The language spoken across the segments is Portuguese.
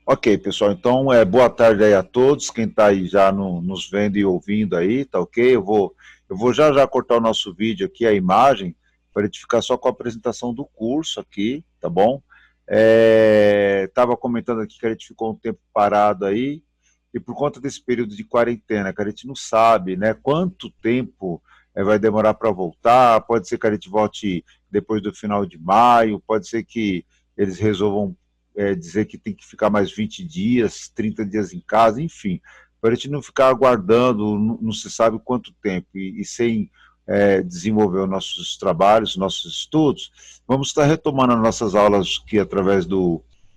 Ok, pessoal, então boa tarde aí a todos, quem está aí já nos vendo e ouvindo aí, tá ok? Eu vou já cortar o nosso vídeo aqui, a imagem, para a gente ficar só com a apresentação do curso aqui, tá bom? Estava comentando aqui que a gente ficou um tempo parado aí, e por conta desse período de quarentena, que a gente não sabe, né, quanto tempo vai demorar para voltar, pode ser que a gente volte depois do final de maio, pode ser que eles resolvam dizer que tem que ficar mais 20 dias, 30 dias em casa, enfim, para a gente não ficar aguardando, não se sabe quanto tempo, e sem desenvolver os nossos trabalhos, nossos estudos, vamos estar retomando as nossas aulas aqui através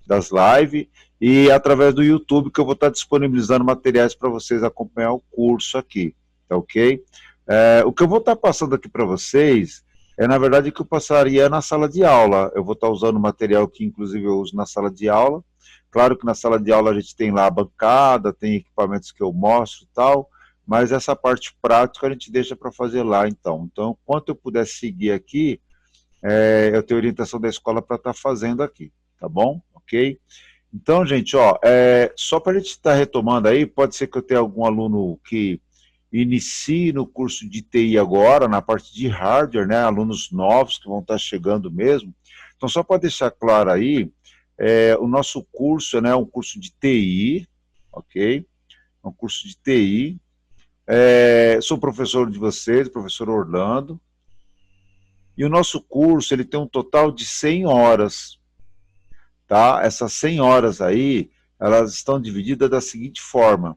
das lives e através do YouTube, que eu vou estar disponibilizando materiais para vocês acompanhar o curso aqui, tá ok? O que eu vou estar passando aqui para vocês na verdade, que eu passaria na sala de aula. Eu vou estar usando o material que, inclusive, eu uso na sala de aula. Claro que na sala de aula a gente tem lá a bancada, tem equipamentos que eu mostro e tal, mas essa parte prática a gente deixa para fazer lá, então. Então, quanto eu puder seguir aqui, eu tenho orientação da escola para estar fazendo aqui, tá bom? Ok? Então, gente, ó, só para a gente estar retomando aí, pode ser que eu tenha algum aluno que inicie no curso de TI agora, na parte de hardware, né, alunos novos que vão estar chegando mesmo. Então, só para deixar claro aí, o nosso curso, né, é um curso de TI, ok? É um curso de TI. Sou professor de vocês, professor Orlando, e o nosso curso, ele tem um total de 100 horas, tá? Essas 100 horas aí, elas estão divididas da seguinte forma: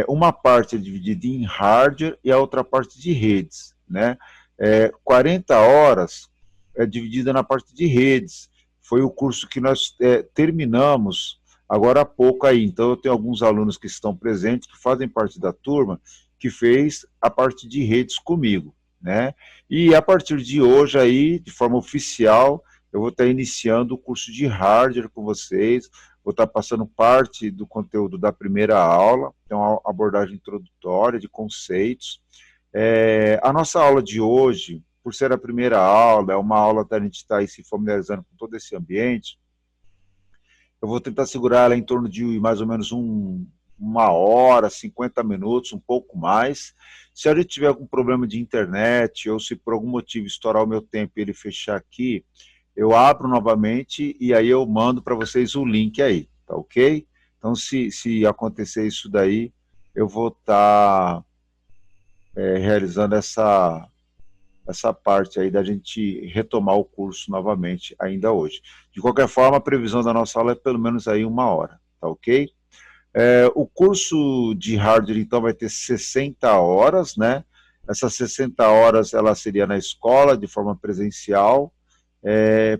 uma parte é dividida em hardware e a outra parte de redes, né? 40 horas é dividida na parte de redes. Foi o curso que nós terminamos agora há pouco aí. Então, eu tenho alguns alunos que estão presentes, que fazem parte da turma, que fez a parte de redes comigo, né? E a partir de hoje aí, de forma oficial, eu vou estar iniciando o curso de hardware com vocês, vou estar passando parte do conteúdo da primeira aula, tem uma abordagem introdutória de conceitos. A nossa aula de hoje, por ser a primeira aula, é uma aula que a gente está aí se familiarizando com todo esse ambiente, eu vou tentar segurar ela em torno de mais ou menos uma hora, 50 minutos, um pouco mais. Se a gente tiver algum problema de internet, ou se por algum motivo estourar o meu tempo e ele fechar aqui, eu abro novamente e aí eu mando para vocês o link aí, tá ok? Então, se acontecer isso daí, eu vou estar realizando essa parte aí da gente retomar o curso novamente ainda hoje. De qualquer forma, a previsão da nossa aula é pelo menos aí uma hora, tá ok? O curso de hardware, então, vai ter 60 horas, né? Essas 60 horas, ela seria na escola, de forma presencial.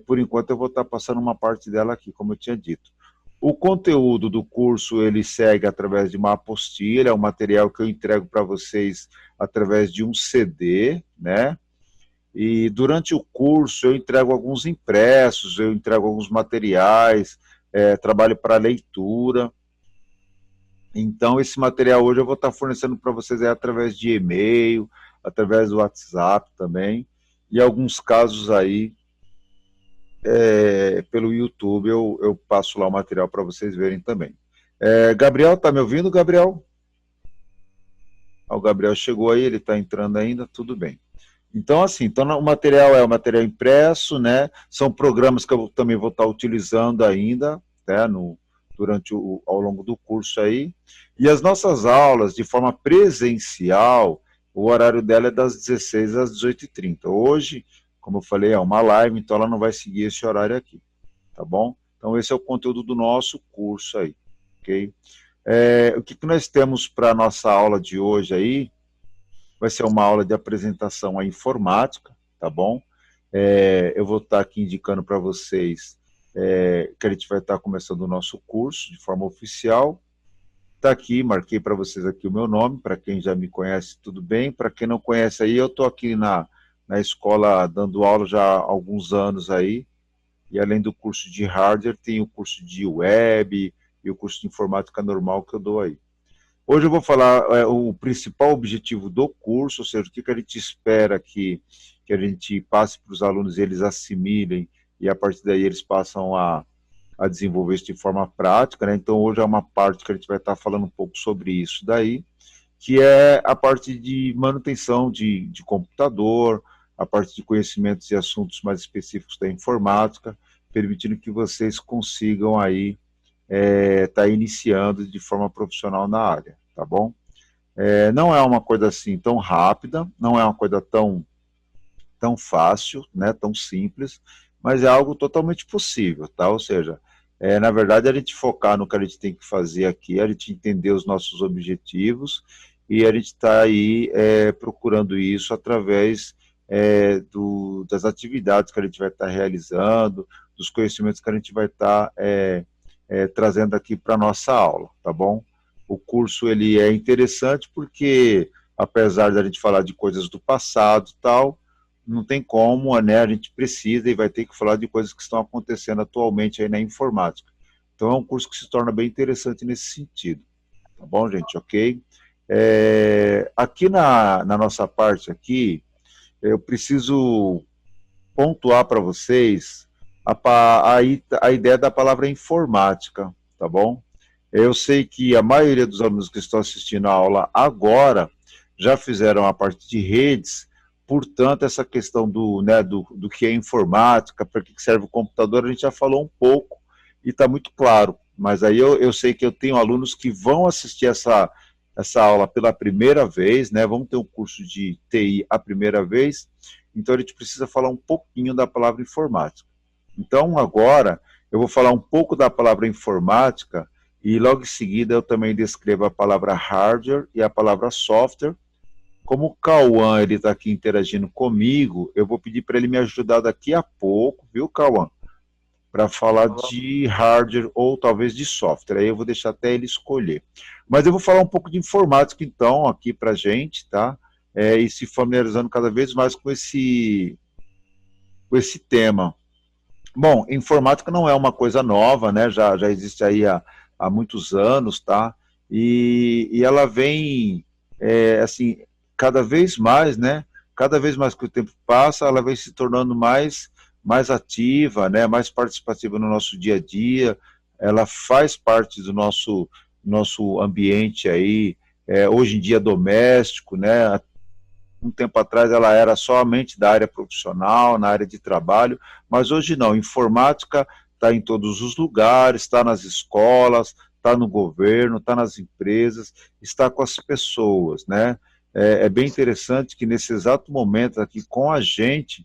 Por enquanto, eu vou estar passando uma parte dela aqui, como eu tinha dito. O conteúdo do curso, ele segue através de uma apostila, é um material que eu entrego para vocês através de um CD, né? E durante o curso eu entrego alguns impressos, eu entrego alguns materiais, trabalho para leitura. Então, esse material hoje eu vou estar fornecendo para vocês através de e-mail, através do WhatsApp também, e alguns casos aí, pelo YouTube, eu passo lá o material para vocês verem também. Gabriel, tá me ouvindo, Gabriel? O Gabriel chegou aí, ele está entrando ainda, tudo bem. Então, assim, então o material é o material impresso, né? São programas que eu também vou estar utilizando ainda, né? Durante ao longo do curso aí. E as nossas aulas, de forma presencial, o horário dela é das 16 às 18h30. Hoje, como eu falei, é uma live, então ela não vai seguir esse horário aqui, tá bom? Então, esse é o conteúdo do nosso curso aí, ok? O que nós temos para a nossa aula de hoje aí? Vai ser uma aula de apresentação à informática, tá bom? Eu vou estar aqui indicando para vocês que a gente vai estar começando o nosso curso de forma oficial. Está aqui, marquei para vocês aqui o meu nome, para quem já me conhece, tudo bem. Para quem não conhece aí, eu estou aqui na escola dando aula já há alguns anos aí, e além do curso de hardware, tem o curso de web e o curso de informática normal que eu dou aí. Hoje eu vou falar o principal objetivo do curso, ou seja, o que a gente espera que a gente passe para os alunos e eles assimilem, e a partir daí eles passam a a desenvolver isso de forma prática, né? Então hoje é uma parte que a gente vai estar falando um pouco sobre isso daí, que é a parte de manutenção de computador, a parte de conhecimentos e assuntos mais específicos da informática, permitindo que vocês consigam aí tá iniciando de forma profissional na área, tá bom? Não é uma coisa assim tão rápida, não é uma coisa tão fácil, né, tão simples, mas é algo totalmente possível, tá? Ou seja, na verdade, a gente focar no que a gente tem que fazer aqui, a gente entender os nossos objetivos e a gente está aí procurando isso através das atividades que a gente vai estar realizando, dos conhecimentos que a gente vai estar trazendo aqui para a nossa aula, tá bom? O curso ele é interessante porque, apesar da gente falar de coisas do passado e tal, não tem como, né? A gente precisa e vai ter que falar de coisas que estão acontecendo atualmente aí na informática. Então é um curso que se torna bem interessante nesse sentido. Tá bom, gente? Ok? Aqui na nossa parte aqui, eu preciso pontuar para vocês a ideia da palavra informática, tá bom? Eu sei que a maioria dos alunos que estão assistindo a aula agora já fizeram a parte de redes, portanto, essa questão do que é informática, para que serve o computador, a gente já falou um pouco e está muito claro. Mas aí eu sei que eu tenho alunos que vão assistir essa aula pela primeira vez, né? Vamos ter um curso de TI a primeira vez, então a gente precisa falar um pouquinho da palavra informática. Então, agora, eu vou falar um pouco da palavra informática e logo em seguida eu também descrevo a palavra hardware e a palavra software. Como o Cauã está aqui interagindo comigo, eu vou pedir para ele me ajudar daqui a pouco, viu, Cauã? Para falar de hardware ou talvez de software. Aí eu vou deixar até ele escolher. Mas eu vou falar um pouco de informática, então, aqui para a gente, tá? E se familiarizando cada vez mais com esse tema. Bom, informática não é uma coisa nova, né? Já existe aí há muitos anos, tá? E ela vem, assim, cada vez mais, né? Cada vez mais que o tempo passa, ela vem se tornando mais ativa, né? Mais participativa no nosso dia a dia. Ela faz parte do nosso ambiente aí, hoje em dia doméstico, né? Um tempo atrás ela era somente da área profissional, na área de trabalho, mas hoje não, informática está em todos os lugares, está nas escolas, está no governo, está nas empresas, está com as pessoas, né? É bem interessante que nesse exato momento aqui com a gente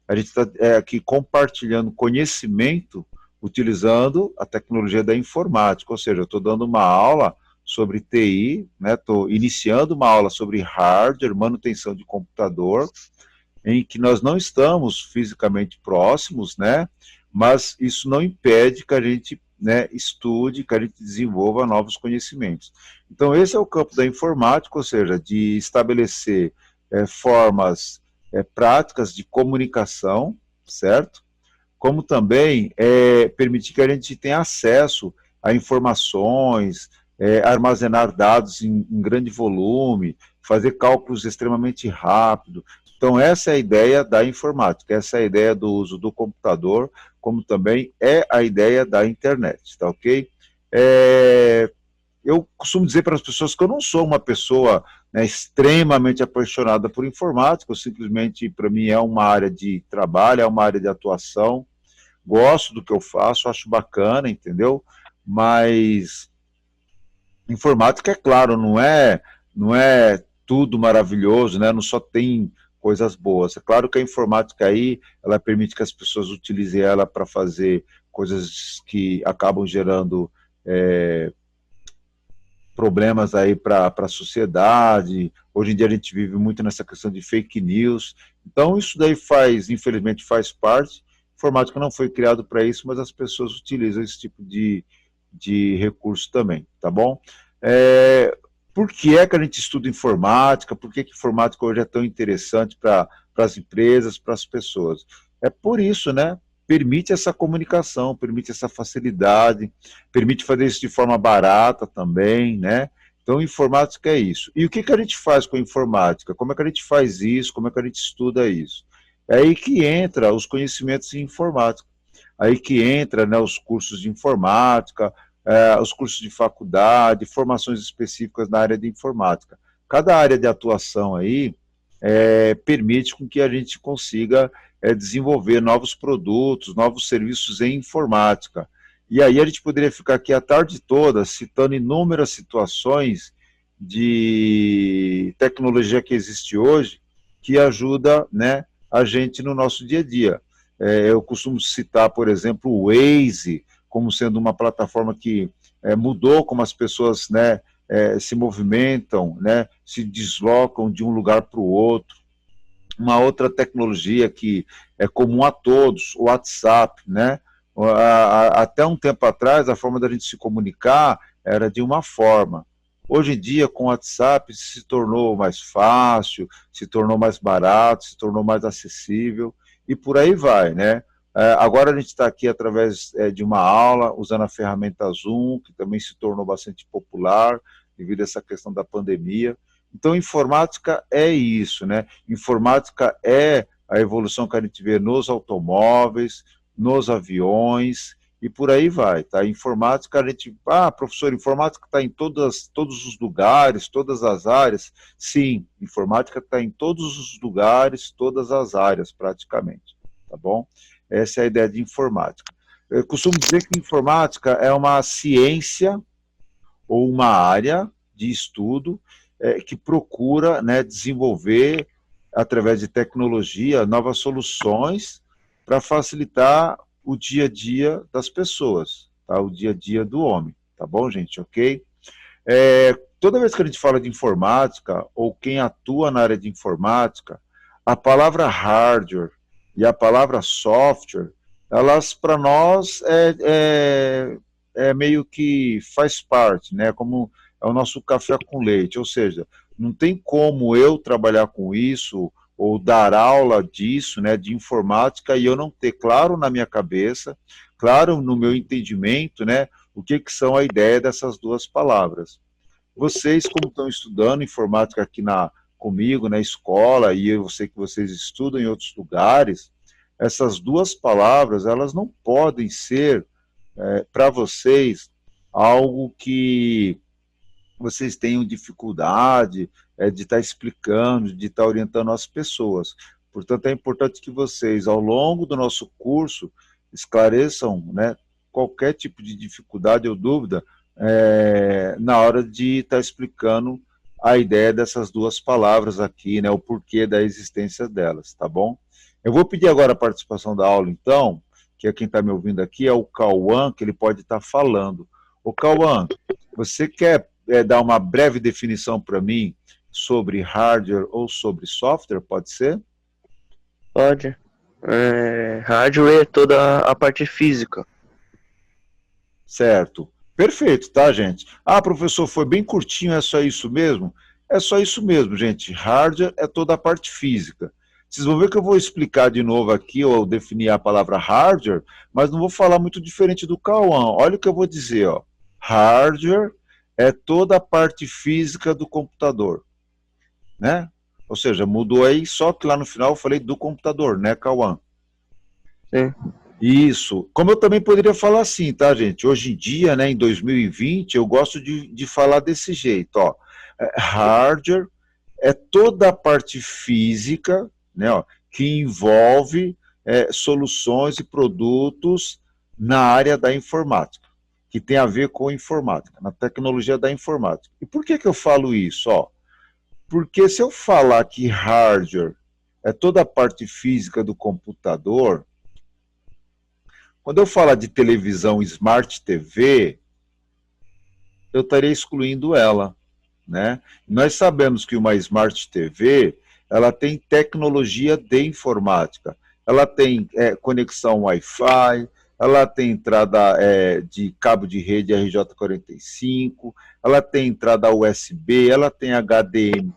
está aqui compartilhando conhecimento utilizando a tecnologia da informática, ou seja, eu estou dando uma aula sobre TI, né? Estou iniciando uma aula sobre hardware, manutenção de computador, em que nós não estamos fisicamente próximos, né? Mas isso não impede que a gente, né, estude, que a gente desenvolva novos conhecimentos. Então, esse é o campo da informática, ou seja, de estabelecer formas práticas de comunicação, certo? Como também permitir que a gente tenha acesso a informações, armazenar dados em grande volume, fazer cálculos extremamente rápido. Então, essa é a ideia da informática, essa é a ideia do uso do computador, como também é a ideia da internet, tá ok? Eu costumo dizer para as pessoas que eu não sou uma pessoa, né, extremamente apaixonada por informática, simplesmente, para mim, é uma área de trabalho, é uma área de atuação, gosto do que eu faço, acho bacana, entendeu? Mas informática, é claro, não é tudo maravilhoso, né? Não só tem coisas boas. É claro que a informática aí, ela permite que as pessoas utilizem ela para fazer coisas que acabam gerando problemas aí para a sociedade. Hoje em dia a gente vive muito nessa questão de fake news. Então isso daí infelizmente faz parte. A informática não foi criado para isso, mas as pessoas utilizam esse tipo de recurso também, tá bom? Por que é que a gente estuda informática? Por que informática hoje é tão interessante para as empresas, para as pessoas? É por isso, né? Permite essa comunicação, permite essa facilidade, permite fazer isso de forma barata também, né? Então, informática é isso. E o que a gente faz com a informática? Como é que a gente faz isso? Como é que a gente estuda isso? É aí que entra os conhecimentos em informática. aí que entra, né, os cursos de informática, os cursos de faculdade, formações específicas na área de informática. Cada área de atuação aí permite com que a gente consiga desenvolver novos produtos, novos serviços em informática. E aí a gente poderia ficar aqui a tarde toda citando inúmeras situações de tecnologia que existe hoje que ajuda, né, a gente no nosso dia a dia. Eu costumo citar, por exemplo, o Waze, como sendo uma plataforma que mudou como as pessoas, né, se movimentam, né, se deslocam de um lugar para o outro. Uma outra tecnologia que é comum a todos, o WhatsApp, né? Até um tempo atrás, a forma da gente se comunicar era de uma forma. Hoje em dia, com o WhatsApp, se tornou mais fácil, se tornou mais barato, se tornou mais acessível, e por aí vai, né? Agora a gente está aqui através de uma aula, usando a ferramenta Zoom, que também se tornou bastante popular, devido a essa questão da pandemia. Então, informática é isso, né? Informática é a evolução que a gente vê nos automóveis, nos aviões, e por aí vai, tá? Informática, a gente... professor, informática está em todos os lugares, todas as áreas. Sim, informática está em todos os lugares, todas as áreas, praticamente, tá bom? Essa é a ideia de informática. Eu costumo dizer que informática é uma ciência ou uma área de estudo que procura, né, desenvolver, através de tecnologia, novas soluções para facilitar o dia a dia das pessoas, tá? O dia a dia do homem, tá bom, gente? Ok? Toda vez que a gente fala de informática, ou quem atua na área de informática, a palavra hardware e a palavra software, elas para nós meio que faz parte, né? Como é o nosso café com leite, ou seja, não tem como eu trabalhar com isso ou dar aula disso, né, de informática, e eu não ter claro na minha cabeça, claro no meu entendimento, né, o que são a ideia dessas duas palavras. Vocês, como estão estudando informática aqui comigo na escola, e eu sei que vocês estudam em outros lugares, essas duas palavras, elas não podem ser, para vocês, algo que vocês tenham dificuldade de estar explicando, de estar orientando as pessoas. Portanto, é importante que vocês, ao longo do nosso curso, esclareçam, né, qualquer tipo de dificuldade ou dúvida na hora de estar explicando a ideia dessas duas palavras aqui, né, o porquê da existência delas, tá bom? Eu vou pedir agora a participação da aula, então, que é quem está me ouvindo aqui, é o Cauã, que ele pode estar falando. Ô, Cauã, você quer dar uma breve definição para mim sobre hardware ou sobre software, pode ser? Pode. Hardware é toda a parte física. Certo. Perfeito, tá, gente? Professor, foi bem curtinho, é só isso mesmo? É só isso mesmo, gente. Hardware é toda a parte física. Vocês vão ver que eu vou explicar de novo aqui, ou definir a palavra hardware, mas não vou falar muito diferente do Cauã. Olha o que eu vou dizer, ó. Hardware é toda a parte física do computador, né? Ou seja, mudou aí, só que lá no final eu falei do computador, né, Cauã? Sim. Isso. Como eu também poderia falar assim, tá, gente? Hoje em dia, né, em 2020, eu gosto de falar desse jeito, ó. Hardware é toda a parte física, né, ó, que envolve soluções e produtos na área da informática, que tem a ver com informática, na tecnologia da informática. E por que eu falo isso? Ó? Porque se eu falar que hardware é toda a parte física do computador, quando eu falar de televisão Smart TV, eu estaria excluindo ela, né? Nós sabemos que uma Smart TV, ela tem tecnologia de informática, ela tem conexão Wi-Fi, ela tem entrada de cabo de rede RJ45, ela tem entrada USB, ela tem HDMI,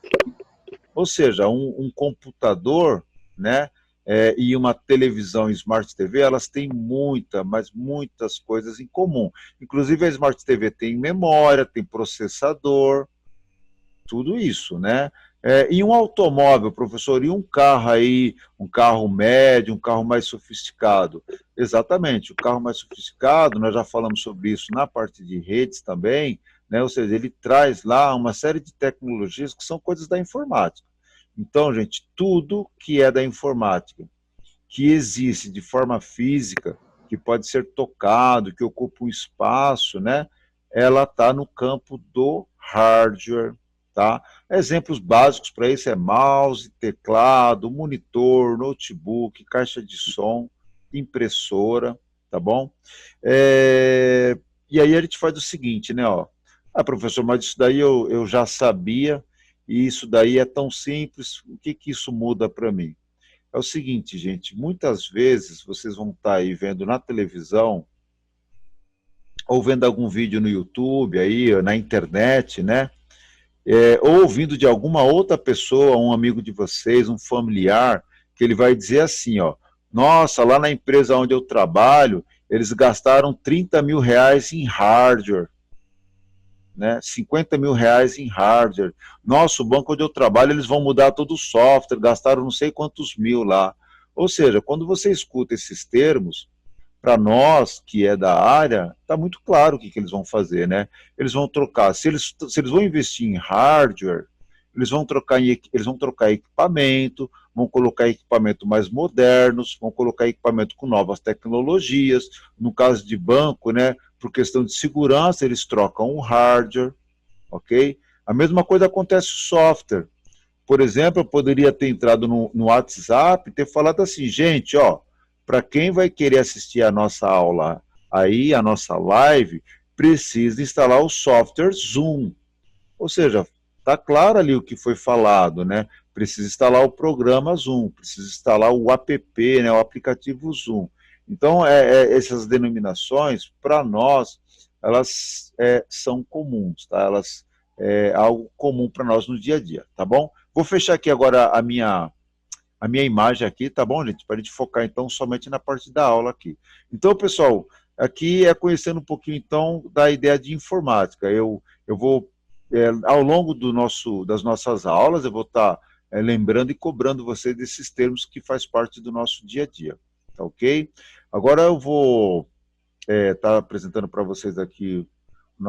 ou seja, um computador, né, e uma televisão Smart TV, elas têm mas muitas coisas em comum. Inclusive a Smart TV tem memória, tem processador, tudo isso, né? E um automóvel, professor, e um carro aí, um carro médio, um carro mais sofisticado? Exatamente, o carro mais sofisticado, nós já falamos sobre isso na parte de redes também, né? Ou seja, ele traz lá uma série de tecnologias que são coisas da informática. Então, gente, tudo que é da informática, que existe de forma física, que pode ser tocado, que ocupa um espaço, né? Ela está no campo do hardware, tá? Exemplos básicos para isso é mouse, teclado, monitor, notebook, caixa de som, impressora, tá bom? E aí a gente faz o seguinte, né? Ó, professor, mas isso daí eu já sabia, e isso daí é tão simples, o que que isso muda para mim? É o seguinte, gente, muitas vezes vocês vão estar aí vendo na televisão, ou vendo algum vídeo no YouTube, aí, na internet, né? Ou ouvindo de alguma outra pessoa, um amigo de vocês, um familiar, que ele vai dizer assim, ó, nossa, lá na empresa onde eu trabalho, eles gastaram 30 mil reais em hardware, né? 50 mil reais em hardware. Nosso banco onde eu trabalho, eles vão mudar todo o software, gastaram não sei quantos mil lá. Ou seja, quando você escuta esses termos, para nós que é da área, está muito claro o que eles vão fazer, né? Eles vão trocar, se eles vão investir em hardware, eles vão trocar equipamento, vão colocar equipamento mais modernos, vão colocar equipamento com novas tecnologias. No caso de banco, né, por questão de segurança, eles trocam o hardware, ok? A mesma coisa acontece com o software. Por exemplo, eu poderia ter entrado no WhatsApp e ter falado assim, gente, ó, para quem vai querer assistir a nossa aula aí, a nossa live, precisa instalar o software Zoom. Ou seja, está claro ali o que foi falado, né? Precisa instalar o programa Zoom, precisa instalar o app, né, o aplicativo Zoom. Então, essas denominações, para nós, elas são comuns, tá? Elas algo comum para nós no dia a dia, tá bom? Vou fechar aqui agora a minha imagem aqui, tá bom, gente? Para a gente focar, então, somente na parte da aula aqui. Então, pessoal, aqui é conhecendo um pouquinho, então, da ideia de informática. Eu vou, ao longo das nossas aulas, eu vou estar lembrando e cobrando você desses termos que faz parte do nosso dia a dia, tá ok? Agora eu vou estar apresentando para vocês aqui o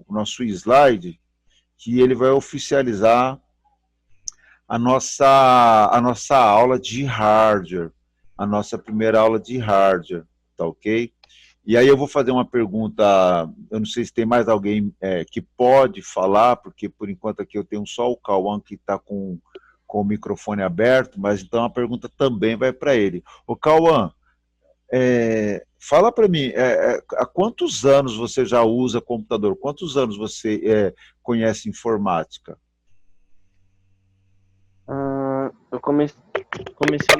nosso slide, que ele vai oficializar a nossa aula de hardware, a nossa primeira aula de hardware, tá ok? E aí eu vou fazer uma pergunta, eu não sei se tem mais alguém que pode falar, porque por enquanto aqui eu tenho só o Cauã que está com o microfone aberto, mas então a pergunta também vai para ele. Ô Cauã, fala para mim, há quantos anos você já usa computador? Quantos anos você conhece informática? Eu comecei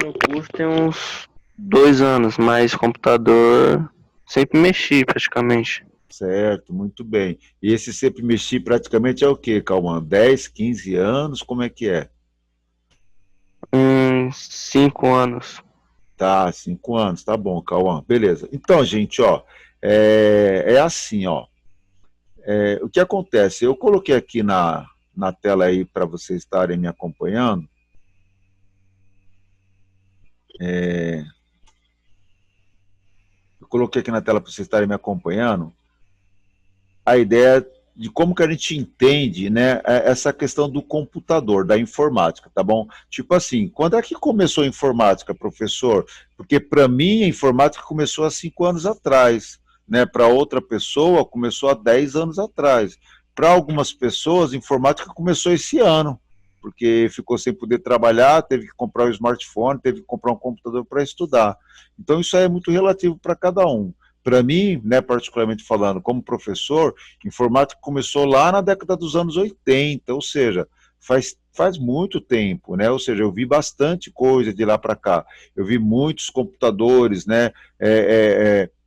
no curso tem uns 2 anos, mas computador sempre mexi praticamente. Certo, muito bem. E esse sempre mexi praticamente é o quê, Cauã? 10, 15 anos? Como é que é? 5 anos. Tá, 5 anos, tá bom, Cauã. Beleza. Então, gente, ó, assim, ó. O que acontece? Eu coloquei aqui na tela aí para vocês estarem me acompanhando. Eu coloquei aqui na tela para vocês estarem me acompanhando a ideia de como que a gente entende, né, essa questão do computador, da informática, tá bom? Tipo assim, quando é que começou a informática, professor? Porque para mim a informática começou há 5 anos atrás, né? Para outra pessoa começou há 10 anos atrás. Para algumas pessoas, a informática começou esse ano, porque ficou sem poder trabalhar, teve que comprar um smartphone, teve que comprar um computador para estudar. Então isso aí é muito relativo para cada um. Para mim, né, particularmente falando, como professor, informática começou lá na década dos anos 80, ou seja, faz muito tempo, né? Ou seja, eu vi bastante coisa de lá para cá. Eu vi muitos computadores, né,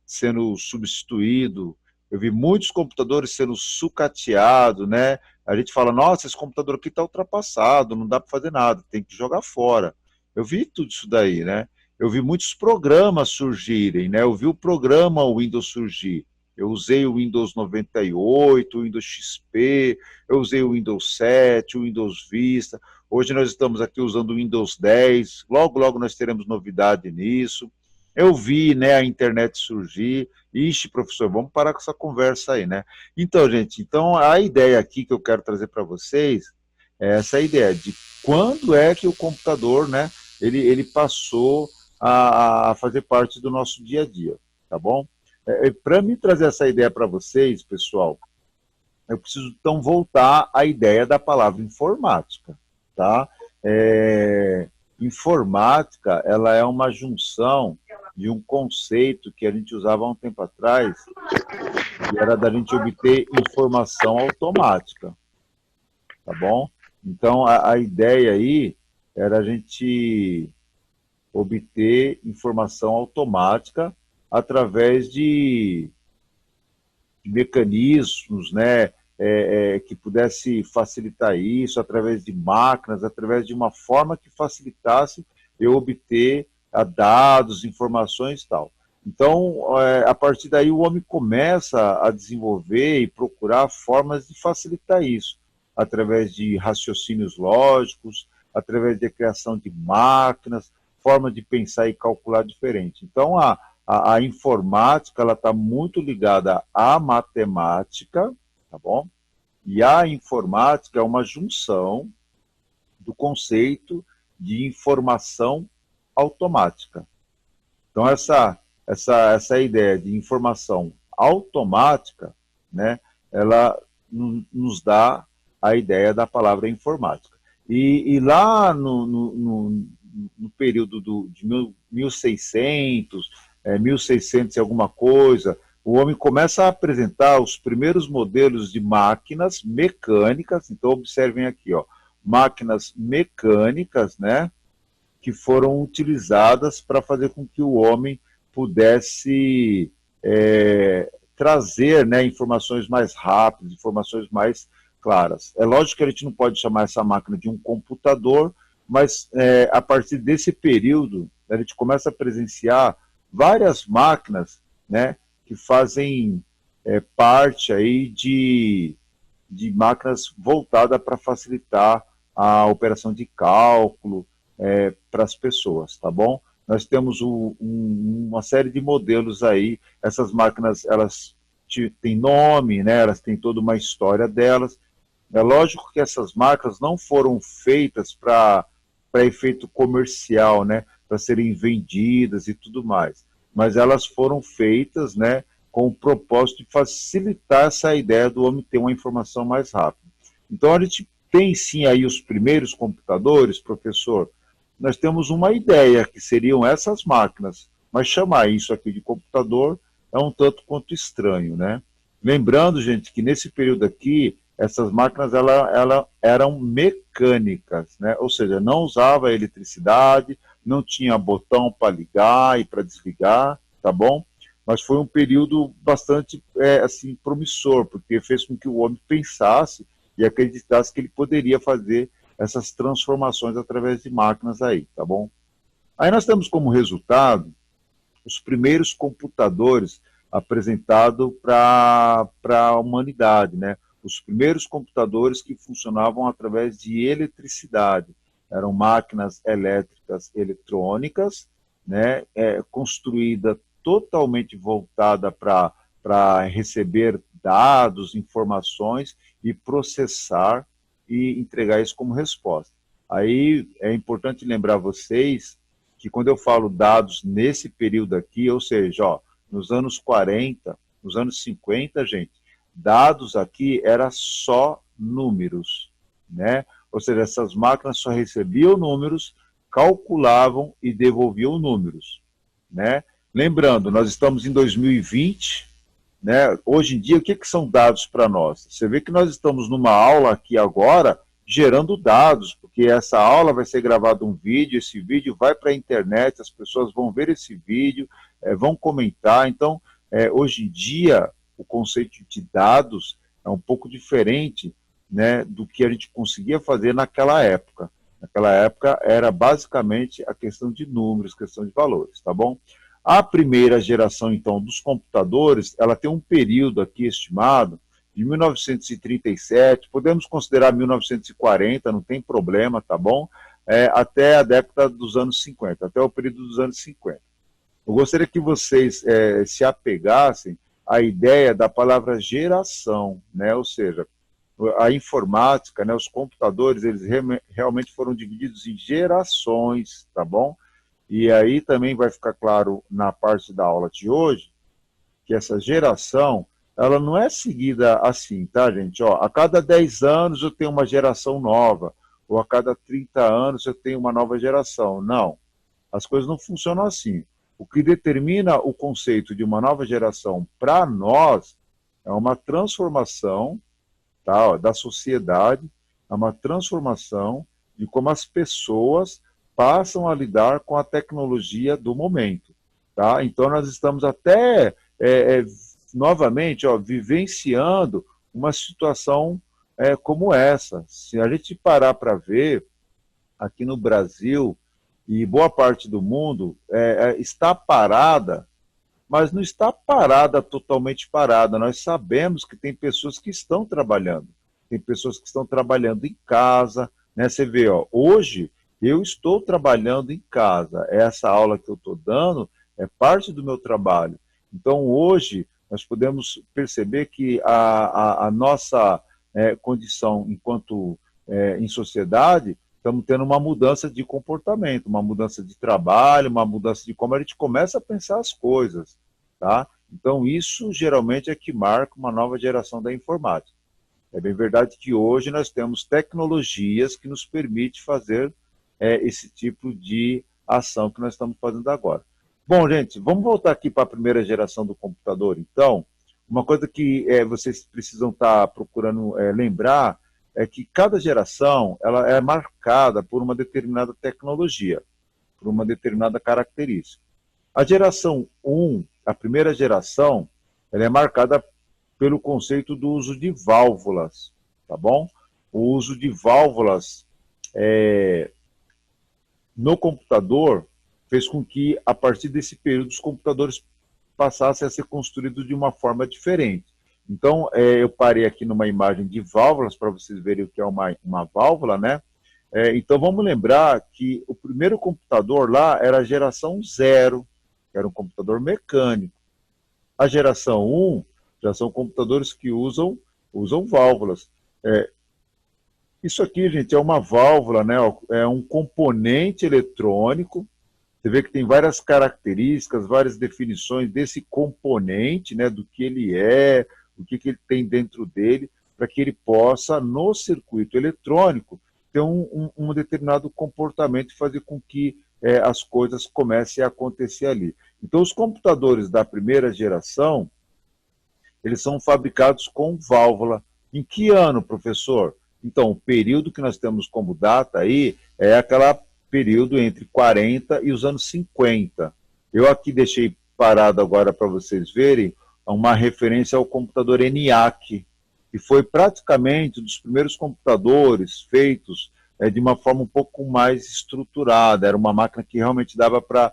sendo substituído. Eu vi muitos computadores sendo sucateados, né? A gente fala, nossa, esse computador aqui está ultrapassado, não dá para fazer nada, tem que jogar fora. Eu vi tudo isso daí, né? Eu vi muitos programas surgirem, né? Eu vi o programa Windows surgir. Eu usei o Windows 98, o Windows XP, eu usei o Windows 7, o Windows Vista. Hoje nós estamos aqui usando o Windows 10, logo, logo nós teremos novidade nisso. Eu vi, né, a internet surgir. Ixi, professor, vamos parar com essa conversa aí, né? Então, gente, então a ideia aqui que eu quero trazer para vocês é essa ideia de quando é que o computador, né, ele passou a fazer parte do nosso dia a dia, tá bom? Para mim trazer essa ideia para vocês, pessoal, eu preciso então voltar à ideia da palavra informática, tá? Informática, ela é uma junção de um conceito que a gente usava há um tempo atrás, que era da gente obter informação automática, tá bom? Então, a ideia aí era a gente obter informação automática através de mecanismos, né, que pudesse facilitar isso, através de máquinas, através de uma forma que facilitasse eu obter dados, informações e tal. Então, a partir daí, o homem começa a desenvolver e procurar formas de facilitar isso, através de raciocínios lógicos, através de criação de máquinas, forma de pensar e calcular diferente. Então, a informática ela está muito ligada à matemática, tá bom? E a informática é uma junção do conceito de informação automática. Então, essa ideia de informação automática, né, ela nos dá a ideia da palavra informática. E lá no período de 1600, 1600 e alguma coisa, o homem começa a apresentar os primeiros modelos de máquinas mecânicas. Então, observem aqui, ó, máquinas mecânicas, né, que foram utilizadas para fazer com que o homem pudesse trazer, né, informações mais rápidas, informações mais claras. É lógico que a gente não pode chamar essa máquina de um computador, mas a partir desse período, a gente começa a presenciar várias máquinas, né, que fazem parte aí de máquinas voltadas para facilitar a operação de cálculo para as pessoas, tá bom? Nós temos uma série de modelos aí, essas máquinas, elas têm nome, né, elas têm toda uma história delas. É lógico que essas máquinas não foram feitas para efeito comercial, né, para serem vendidas e tudo mais, mas elas foram feitas, né, com o propósito de facilitar essa ideia do homem ter uma informação mais rápida. Então a gente tem sim aí os primeiros computadores, professor. Nós temos uma ideia que seriam essas máquinas, mas chamar isso aqui de computador é um tanto quanto estranho, né? Lembrando, gente, que nesse período aqui essas máquinas ela eram mecânicas, né? Ou seja, não usava eletricidade, não tinha botão para ligar e para desligar, tá bom? Mas foi um período bastante assim, promissor, porque fez com que o homem pensasse e acreditasse que ele poderia fazer essas transformações através de máquinas aí, tá bom? Aí nós temos como resultado os primeiros computadores apresentados para a humanidade, né? Os primeiros computadores que funcionavam através de eletricidade. Eram máquinas elétricas eletrônicas, né? Construída totalmente voltada para receber dados, informações e processar e entregar isso como resposta. Aí é importante lembrar vocês que quando eu falo dados nesse período aqui, ou seja, ó, nos anos 40, nos anos 50, gente, dados aqui era só números, né? Ou seja, essas máquinas só recebiam números, calculavam e devolviam números, né? Lembrando, nós estamos em 2020, né? Hoje em dia, o que são dados para nós? Você vê que nós estamos numa aula aqui agora, gerando dados, porque essa aula vai ser gravado um vídeo, esse vídeo vai para a internet, as pessoas vão ver esse vídeo, vão comentar. Então, hoje em dia, o conceito de dados é um pouco diferente, né, do que a gente conseguia fazer naquela época. Naquela época era basicamente a questão de números, questão de valores, tá bom? A primeira geração, então, dos computadores, ela tem um período aqui estimado de 1937, podemos considerar 1940, não tem problema, tá bom? Até a década dos anos 50, até o período dos anos 50. Eu gostaria que vocês se apegassem à ideia da palavra geração, né? Ou seja, a informática, né, os computadores, eles realmente foram divididos em gerações, tá bom? E aí também vai ficar claro na parte da aula de hoje que essa geração, ela não é seguida assim, tá, gente? Ó, a cada 10 anos eu tenho uma geração nova, ou a cada 30 anos eu tenho uma nova geração. Não, as coisas não funcionam assim. O que determina o conceito de uma nova geração para nós é uma transformação, tá, ó, da sociedade, é uma transformação de como as pessoas passam a lidar com a tecnologia do momento. Tá? Então, nós estamos até, novamente, ó, vivenciando uma situação como essa. Se a gente parar para ver, aqui no Brasil e boa parte do mundo está parada, mas não está parada, totalmente parada. Nós sabemos que tem pessoas que estão trabalhando, tem pessoas que estão trabalhando em casa, né? Você vê, ó, hoje eu estou trabalhando em casa, essa aula que eu estou dando é parte do meu trabalho. Então, hoje, nós podemos perceber que a nossa condição enquanto em sociedade, estamos tendo uma mudança de comportamento, uma mudança de trabalho, uma mudança de como a gente começa a pensar as coisas. Tá? Então, isso geralmente é que marca uma nova geração da informática. É bem verdade que hoje nós temos tecnologias que nos permitem fazer esse tipo de ação que nós estamos fazendo agora. Bom, gente, vamos voltar aqui para a primeira geração do computador, então. Uma coisa que vocês precisam estar procurando lembrar é que cada geração ela é marcada por uma determinada tecnologia, por uma determinada característica. A geração 1, a primeira geração, ela é marcada pelo conceito do uso de válvulas, tá bom? O uso de válvulas no computador fez com que, a partir desse período, os computadores passassem a ser construídos de uma forma diferente. Então, eu parei aqui numa imagem de válvulas, para vocês verem o que é uma válvula, né? Então, vamos lembrar que o primeiro computador lá era a geração 0, era um computador mecânico. A geração 1 já são computadores que usam válvulas. Isso aqui, gente, é uma válvula, né? É um componente eletrônico. Você vê que tem várias características, várias definições desse componente, né? Do que ele é, o que ele tem dentro dele, para que ele possa, no circuito eletrônico, ter um determinado comportamento e fazer com que as coisas comecem a acontecer ali. Então, os computadores da primeira geração, eles são fabricados com válvula. Em que ano, professor? Então, o período que nós temos como data aí é aquele período entre 40 e os anos 50. Eu aqui deixei parado agora para vocês verem uma referência ao computador ENIAC, que foi praticamente um dos primeiros computadores feitos de uma forma um pouco mais estruturada. Era uma máquina que realmente dava para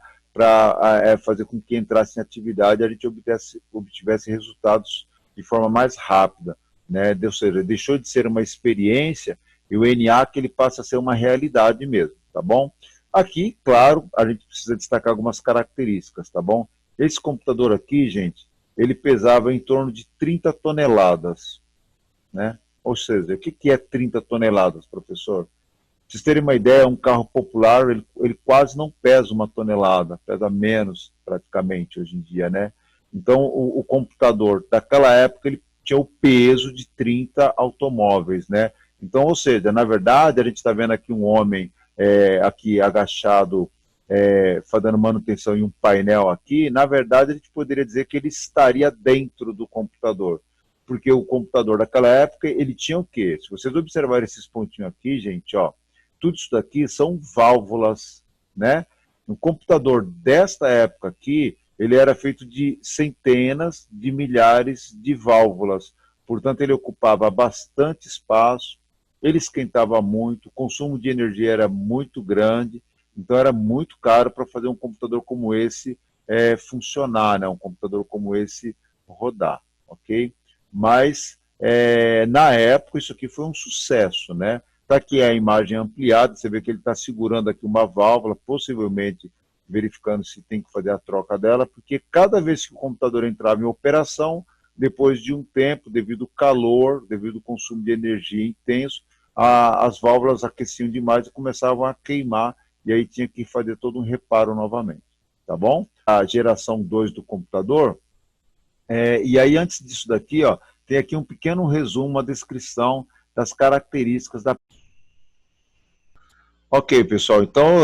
fazer com que entrasse em atividade e a gente obtivesse resultados de forma mais rápida, né? Ou seja, deixou de ser uma experiência e o ENIAC ele passa a ser uma realidade mesmo, tá bom? Aqui, claro, a gente precisa destacar algumas características, tá bom? Esse computador aqui, gente, ele pesava em torno de 30 toneladas, né? Ou seja, o que é 30 toneladas, professor? Pra vocês terem uma ideia, um carro popular, ele quase não pesa 1 tonelada, pesa menos praticamente hoje em dia, né? Então, o computador daquela época, ele tinha o peso de 30 automóveis, né? Então, ou seja, na verdade, a gente está vendo aqui um homem aqui agachado, fazendo manutenção em um painel aqui, na verdade, a gente poderia dizer que ele estaria dentro do computador, porque o computador daquela época, ele tinha o quê? Se vocês observarem esses pontinhos aqui, gente, ó, tudo isso daqui são válvulas, né? No computador desta época aqui, ele era feito de centenas de milhares de válvulas. Portanto, ele ocupava bastante espaço, ele esquentava muito, o consumo de energia era muito grande, então era muito caro para fazer um computador como esse funcionar, né? Um computador como esse rodar, ok? Mas Na época, isso aqui foi um sucesso, né? Está aqui a imagem ampliada, você vê que ele está segurando aqui uma válvula, possivelmente verificando se tem que fazer a troca dela, porque cada vez que o computador entrava em operação, depois de um tempo, devido ao calor, devido ao consumo de energia intenso, as válvulas aqueciam demais e começavam a queimar, e aí tinha que fazer todo um reparo novamente, tá bom? A geração 2 do computador, e aí antes disso daqui, ó, tem aqui um pequeno resumo, uma descrição das características da... Ok, pessoal, então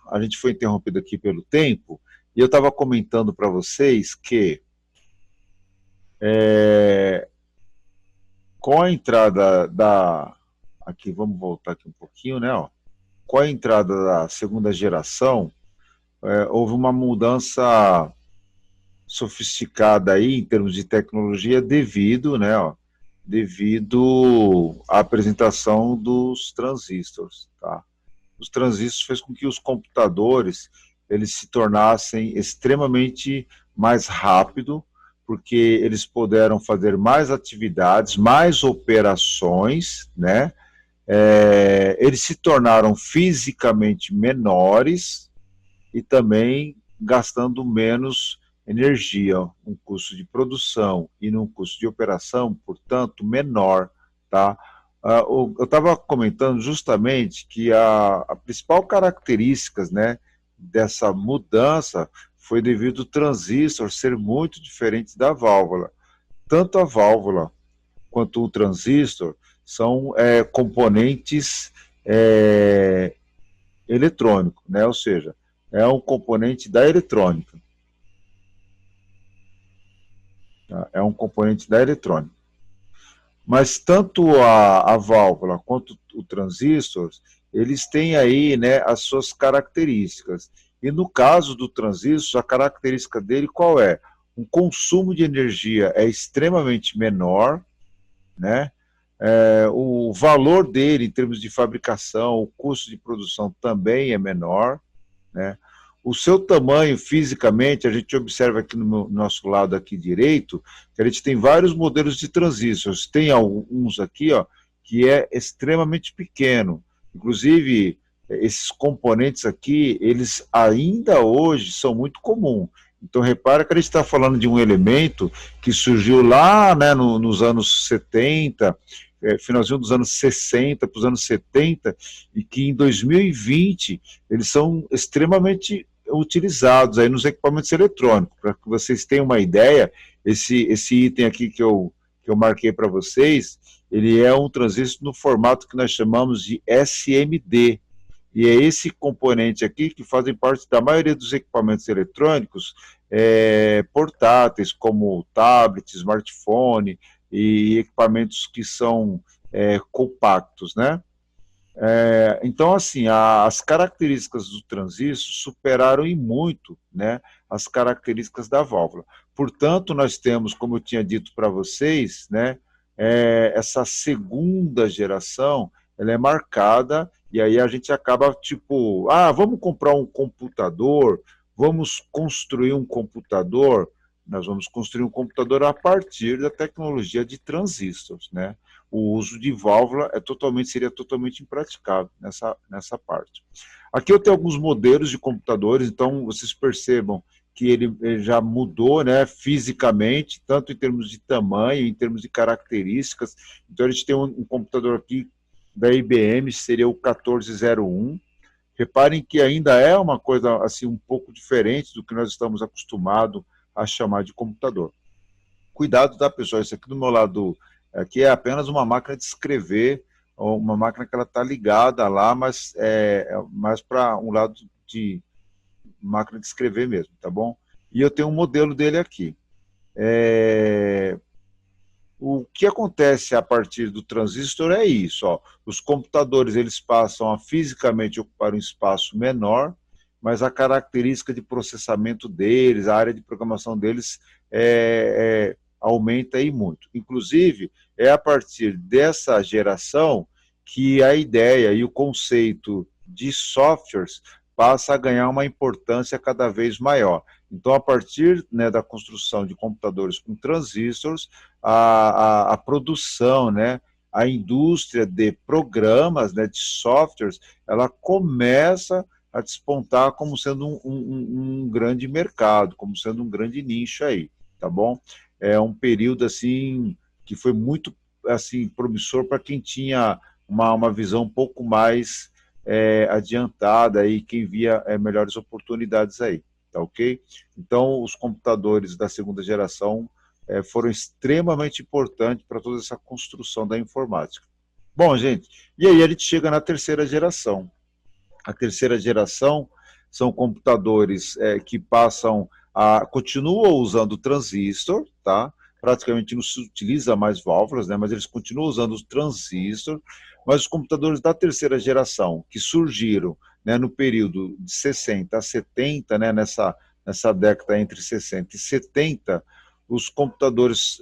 a gente foi interrompido aqui pelo tempo, e eu estava comentando para vocês que com a entrada aqui, vamos voltar aqui um pouquinho, né, ó, com a entrada da segunda geração, houve uma mudança sofisticada aí em termos de tecnologia devido, né, ó, devido à apresentação dos transistores, tá? Os transistores fez com que os computadores eles se tornassem extremamente mais rápido, porque eles puderam fazer mais atividades, mais operações, né? Eles se tornaram fisicamente menores e também gastando menos energia, um custo de produção e num custo de operação, portanto, menor, tá? Eu estava comentando justamente que a principal característica, né, dessa mudança foi devido ao transistor ser muito diferente da válvula. Tanto a válvula quanto o transistor são componentes eletrônicos, né? Ou seja, é um componente da eletrônica. Tá? É um componente da eletrônica. Mas tanto a válvula quanto o transistor, eles têm aí, né, as suas características. E no caso do transistor, a característica dele qual é? O consumo de energia é extremamente menor, né? O valor dele em termos de fabricação, o custo de produção também é menor, né? O seu tamanho fisicamente, a gente observa aqui no nosso lado aqui direito, que a gente tem vários modelos de transistores. Tem alguns aqui, ó, que é extremamente pequeno. Inclusive, esses componentes aqui, eles ainda hoje são muito comuns. Então, repara que a gente está falando de um elemento que surgiu lá, né, nos anos 70, finalzinho dos anos 60 para os anos 70, e que em 2020 eles são extremamente utilizados aí nos equipamentos eletrônicos. Para que vocês tenham uma ideia, esse item aqui que eu marquei para vocês, ele é um transistor no formato que nós chamamos de SMD, e é esse componente aqui que fazem parte da maioria dos equipamentos eletrônicos portáteis, como tablet, smartphone e equipamentos que são compactos, né? Então, assim, as características do transistor superaram em muito, né, as características da válvula. Portanto, nós temos, como eu tinha dito para vocês, né, essa segunda geração, ela é marcada, e aí a gente acaba, tipo, vamos comprar um computador, vamos construir um computador, nós vamos construir um computador a partir da tecnologia de transistores, né? O uso de válvula seria totalmente impraticável nessa parte. Aqui eu tenho alguns modelos de computadores, então vocês percebam que ele já mudou, né, fisicamente, tanto em termos de tamanho, em termos de características. Então a gente tem um computador aqui da IBM, seria o 1401. Reparem que ainda é uma coisa assim um pouco diferente do que nós estamos acostumados a chamar de computador. Cuidado, tá, pessoal? Isso aqui do meu lado aqui é apenas uma máquina de escrever, uma máquina que ela está ligada lá, mas é mais para um lado de máquina de escrever mesmo, tá bom? E eu tenho um modelo dele aqui. O que acontece a partir do transistor é isso, ó. Os computadores eles passam a fisicamente ocupar um espaço menor, mas a característica de processamento deles, a área de programação deles aumenta aí muito. Inclusive, é a partir dessa geração que a ideia e o conceito de softwares passa a ganhar uma importância cada vez maior. Então, a partir, né, da construção de computadores com transistores, a produção, né, a indústria de programas, né, de softwares, ela começa a despontar como sendo um grande mercado, como sendo um grande nicho aí, tá bom? É um período, assim, que foi muito, assim, promissor para quem tinha uma visão um pouco mais adiantada e quem via melhores oportunidades aí, tá ok? Então, os computadores da segunda geração foram extremamente importantes para toda essa construção da informática. Bom, gente, e aí a gente chega na terceira geração. A terceira geração são computadores que continuam usando transistor, tá? Praticamente não se utiliza mais válvulas, né? Mas eles continuam usando os transistor, mas os computadores da terceira geração, que surgiram, né, no período de 60 a 70, né, nessa década entre 60 e 70, os computadores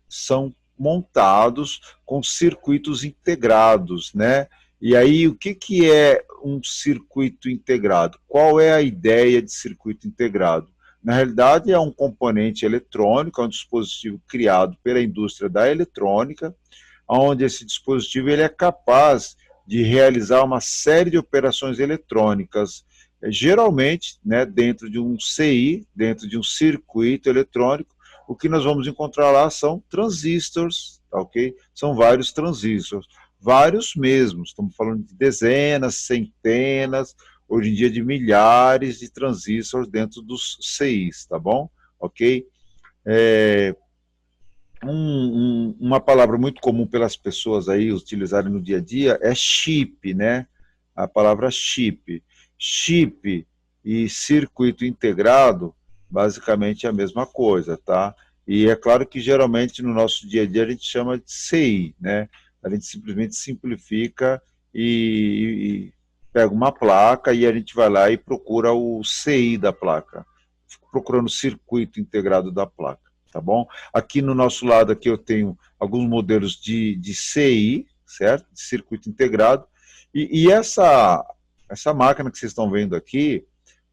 são montados com circuitos integrados, né? E aí, o que é um circuito integrado? Qual é a ideia de circuito integrado? Na realidade, é um componente eletrônico, é um dispositivo criado pela indústria da eletrônica, onde esse dispositivo ele é capaz de realizar uma série de operações eletrônicas, geralmente, né, dentro de um CI, dentro de um circuito eletrônico. O que nós vamos encontrar lá são transistores, tá, ok? São vários transistores, vários mesmos, estamos falando de dezenas, centenas, hoje em dia de milhares de transistores dentro dos CIs, tá bom? Ok? Uma palavra muito comum pelas pessoas aí utilizarem no dia a dia é chip, né? A palavra chip. Chip e circuito integrado, basicamente é a mesma coisa, tá? E é claro que geralmente no nosso dia a dia a gente chama de CI, né? A gente simplesmente simplifica e pega uma placa e a gente vai lá e procura o CI da placa, procurando o circuito integrado da placa, tá bom? Aqui no nosso lado aqui eu tenho alguns modelos de CI, certo? De circuito integrado, e essa máquina que vocês estão vendo aqui,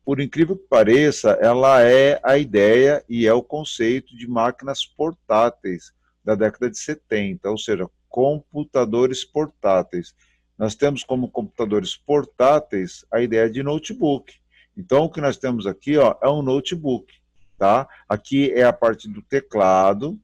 por incrível que pareça, ela é a ideia e é o conceito de máquinas portáteis da década de 70, ou seja, computadores portáteis. Nós temos como computadores portáteis a ideia de notebook. Então, o que nós temos aqui, ó, é um notebook, tá? Aqui é a parte do teclado,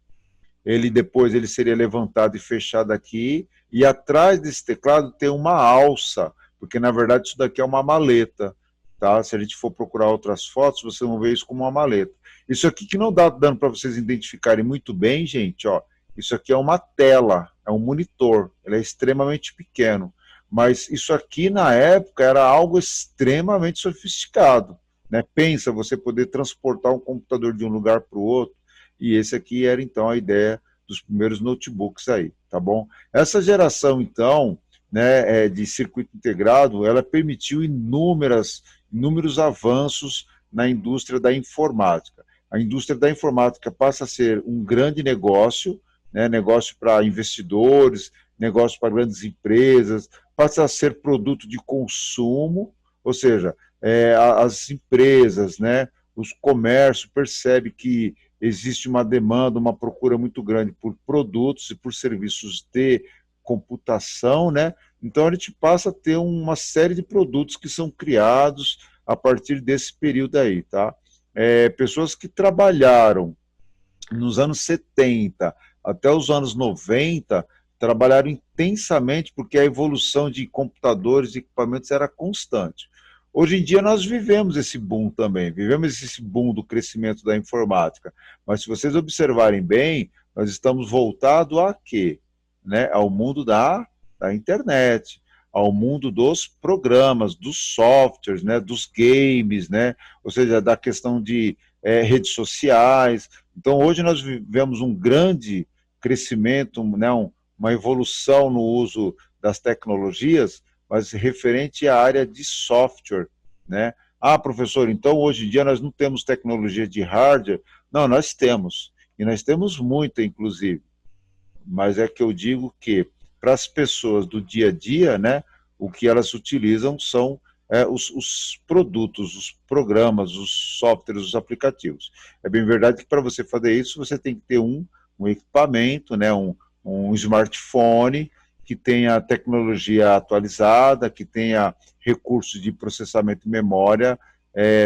depois ele seria levantado e fechado aqui, e atrás desse teclado tem uma alça, porque na verdade isso daqui é uma maleta, tá? Se a gente for procurar outras fotos, vocês vão ver isso como uma maleta. Isso aqui que não dá dando para vocês identificarem muito bem, gente, ó, isso aqui é uma tela, é um monitor, ele é extremamente pequeno, mas isso aqui na época era algo extremamente sofisticado, né? Pensa você poder transportar um computador de um lugar para o outro, e esse aqui era então a ideia dos primeiros notebooks aí, tá bom? Essa geração então, né, de circuito integrado, ela permitiu inúmeros avanços na indústria da informática. A indústria da informática passa a ser um grande negócio, né, negócio para investidores, negócio para grandes empresas, passa a ser produto de consumo, ou seja, as empresas, né, os comércios percebem que existe uma demanda, uma procura muito grande por produtos e por serviços de computação, né? Então a gente passa a ter uma série de produtos que são criados a partir desse período aí, tá? Pessoas que trabalharam nos anos 70 até os anos 90 trabalharam intensamente porque a evolução de computadores e equipamentos era constante. Hoje em dia nós vivemos esse boom também, vivemos esse boom do crescimento da informática, mas se vocês observarem bem, nós estamos voltados a quê? Né? Ao mundo da internet, ao mundo dos programas, dos softwares, né? Dos games, né? Ou seja, da questão de redes sociais. Então hoje nós vivemos um grande crescimento, né? Uma evolução no uso das tecnologias, mas referente à área de software, né? Ah, professor, então hoje em dia nós não temos tecnologia de hardware? Não, nós temos, e nós temos muita, inclusive, mas é que eu digo que, para as pessoas do dia a dia, né, o que elas utilizam são os produtos, os programas, os softwares, os aplicativos. É bem verdade que para você fazer isso, você tem que ter um equipamento, né, um smartphone que tenha tecnologia atualizada, que tenha recursos de processamento e memória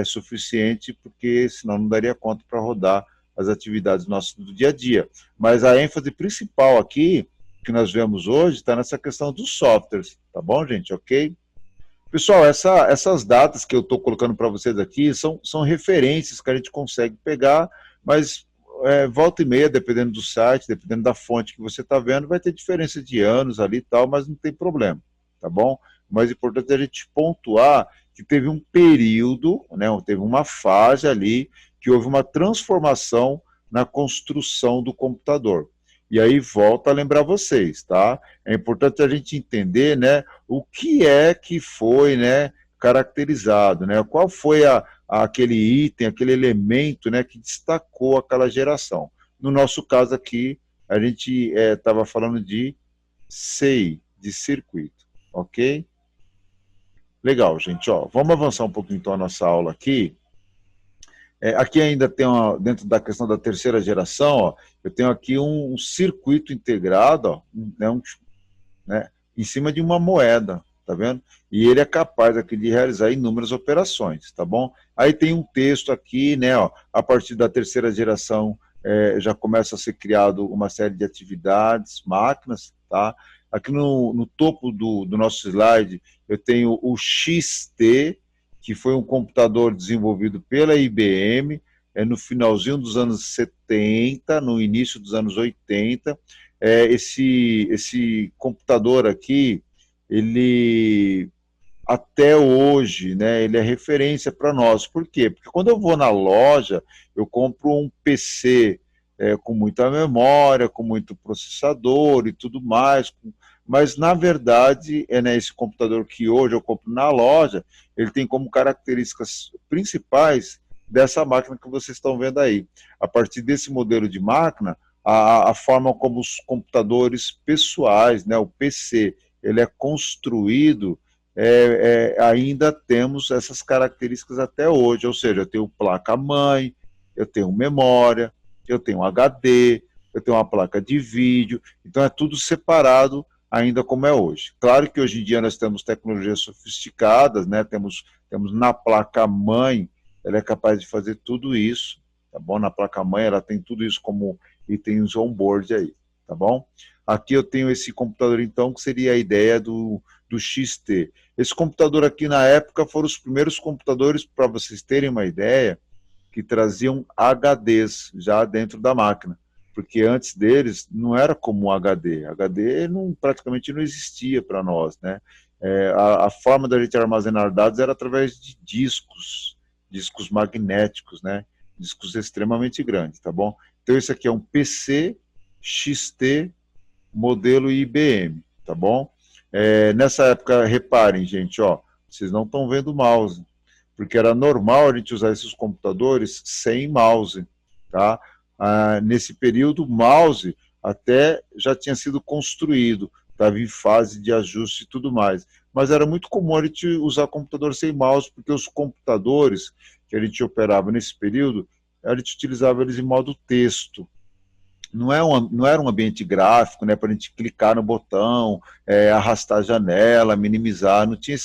suficiente, porque senão não daria conta para rodar as atividades nossas do dia a dia. Mas a ênfase principal aqui, que nós vemos hoje, está nessa questão dos softwares, tá bom, gente? Ok? Pessoal, essas datas que eu estou colocando para vocês aqui são referências que a gente consegue pegar, mas volta e meia, dependendo do site, dependendo da fonte que você está vendo, vai ter diferença de anos ali e tal, mas não tem problema, tá bom? O mais importante é a gente pontuar que teve um período, né, teve uma fase ali que houve uma transformação na construção do computador. E aí volta a lembrar vocês, tá? É importante a gente entender, né, o que é que foi, né, caracterizado, né? Qual foi aquele item, aquele elemento, né, que destacou aquela geração. No nosso caso aqui, a gente estava falando de CI, de circuito, ok? Legal, gente, ó, vamos avançar um pouquinho então a nossa aula aqui. Aqui ainda tem, dentro da questão da terceira geração, ó, eu tenho aqui um circuito integrado, ó, né, em cima de uma moeda, tá vendo? E ele é capaz aqui de realizar inúmeras operações, tá bom? Aí tem um texto aqui, né, ó, a partir da terceira geração já começa a ser criado uma série de atividades, máquinas, tá? Aqui no topo do nosso slide eu tenho o XT, que foi um computador desenvolvido pela IBM, no finalzinho dos anos 70, no início dos anos 80. Esse computador aqui, ele até hoje, né, ele é referência para nós. Por quê? Porque quando eu vou na loja, eu compro um PC com muita memória, com muito processador e tudo mais, mas na verdade, né, esse computador que hoje eu compro na loja, ele tem como características principais dessa máquina que vocês estão vendo aí. A partir desse modelo de máquina, a forma como os computadores pessoais, né, o PC, ele é construído, ainda temos essas características até hoje, ou seja, eu tenho placa-mãe, eu tenho memória, eu tenho HD, eu tenho uma placa de vídeo, então é tudo separado ainda como é hoje. Claro que hoje em dia nós temos tecnologias sofisticadas, né? Temos na placa-mãe, ela é capaz de fazer tudo isso, tá bom? Na placa-mãe ela tem tudo isso como itens on-board aí, tá bom? Aqui eu tenho esse computador então, que seria a ideia do XT. Esse computador aqui na época foram os primeiros computadores, para vocês terem uma ideia, que traziam HDs já dentro da máquina, porque antes deles não era como HD. HD praticamente não existia para nós, né? A forma da gente armazenar dados era através de discos magnéticos, né? Discos extremamente grandes, tá bom? Então esse aqui é um PC XT modelo IBM, tá bom? Nessa época, reparem, gente, ó, vocês não estão vendo o mouse, porque era normal a gente usar esses computadores sem mouse, tá? Nesse período, o mouse até já tinha sido construído, estava em fase de ajuste e tudo mais, mas era muito comum a gente usar computador sem mouse, porque os computadores que a gente operava nesse período, a gente utilizava eles em modo texto. Não era um ambiente gráfico, né, para a gente clicar no botão, arrastar a janela, minimizar, não tinha